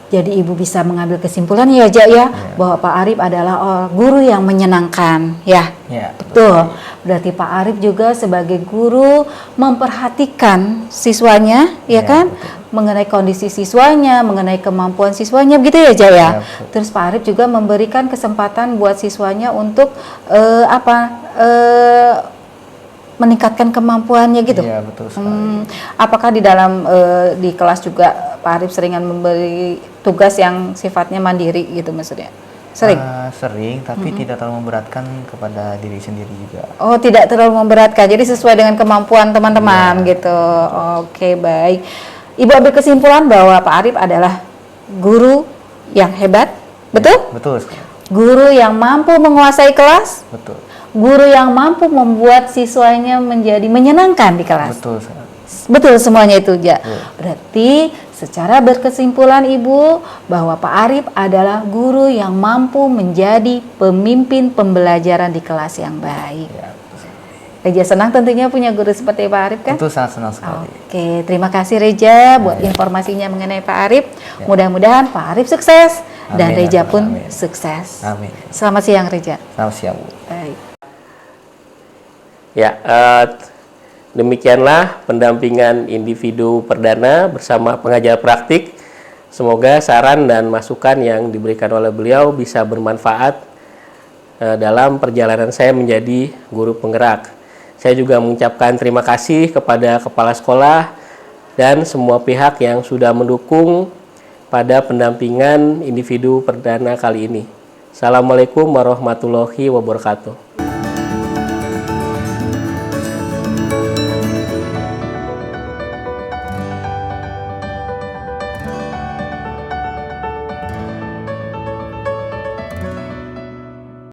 Speaker 5: Jadi ibu bisa mengambil kesimpulan ya Ja ya, bahwa Pak Arif adalah guru yang menyenangkan ya.
Speaker 8: Ya,
Speaker 5: Betul. Berarti Pak Arif juga sebagai guru memperhatikan siswanya ya kan, mengenai kondisi siswanya, mengenai kemampuan siswanya begitu ya Ja ya. Terus Pak Arif juga memberikan kesempatan buat siswanya untuk meningkatkan kemampuannya gitu.
Speaker 8: Iya, betul sekali.
Speaker 5: Apakah di dalam di kelas juga Pak Arif seringan memberi tugas yang sifatnya mandiri gitu maksudnya? Sering?
Speaker 8: Sering, tapi tidak terlalu memberatkan kepada diri sendiri juga.
Speaker 5: Oh, tidak terlalu memberatkan. Jadi sesuai dengan kemampuan teman-teman gitu. Oke, baik. Ibu ambil kesimpulan bahwa Pak Arif adalah guru yang hebat, betul?
Speaker 8: Betul sekali.
Speaker 5: Guru yang mampu menguasai kelas,
Speaker 8: Betul.
Speaker 5: guru yang mampu membuat siswanya menjadi menyenangkan di kelas.
Speaker 8: Betul sekali.
Speaker 5: Betul semuanya itu Ja. Berarti secara berkesimpulan Ibu bahwa Pak Arif adalah guru yang mampu menjadi pemimpin pembelajaran di kelas yang baik.
Speaker 8: Ya, betul sekali.
Speaker 5: Reja senang tentunya punya guru seperti Pak Arif kan?
Speaker 8: Itu sangat senang sekali.
Speaker 5: Oke, terima kasih Reja buat informasinya mengenai Pak Arif. Mudah-mudahan Pak Arif sukses dan
Speaker 8: Amin,
Speaker 5: Reja
Speaker 8: amin,
Speaker 5: pun
Speaker 8: amin.
Speaker 5: sukses.
Speaker 8: Amin.
Speaker 5: Selamat siang Reja.
Speaker 8: Selamat siang, Bu.
Speaker 5: Baik.
Speaker 6: Ya, demikianlah pendampingan individu perdana bersama pengajar praktik. Semoga saran dan masukan yang diberikan oleh beliau bisa bermanfaat dalam perjalanan saya menjadi guru penggerak. Saya juga mengucapkan terima kasih kepada kepala sekolah dan semua pihak yang sudah mendukung pada pendampingan individu perdana kali ini. Assalamualaikum warahmatullahi wabarakatuh.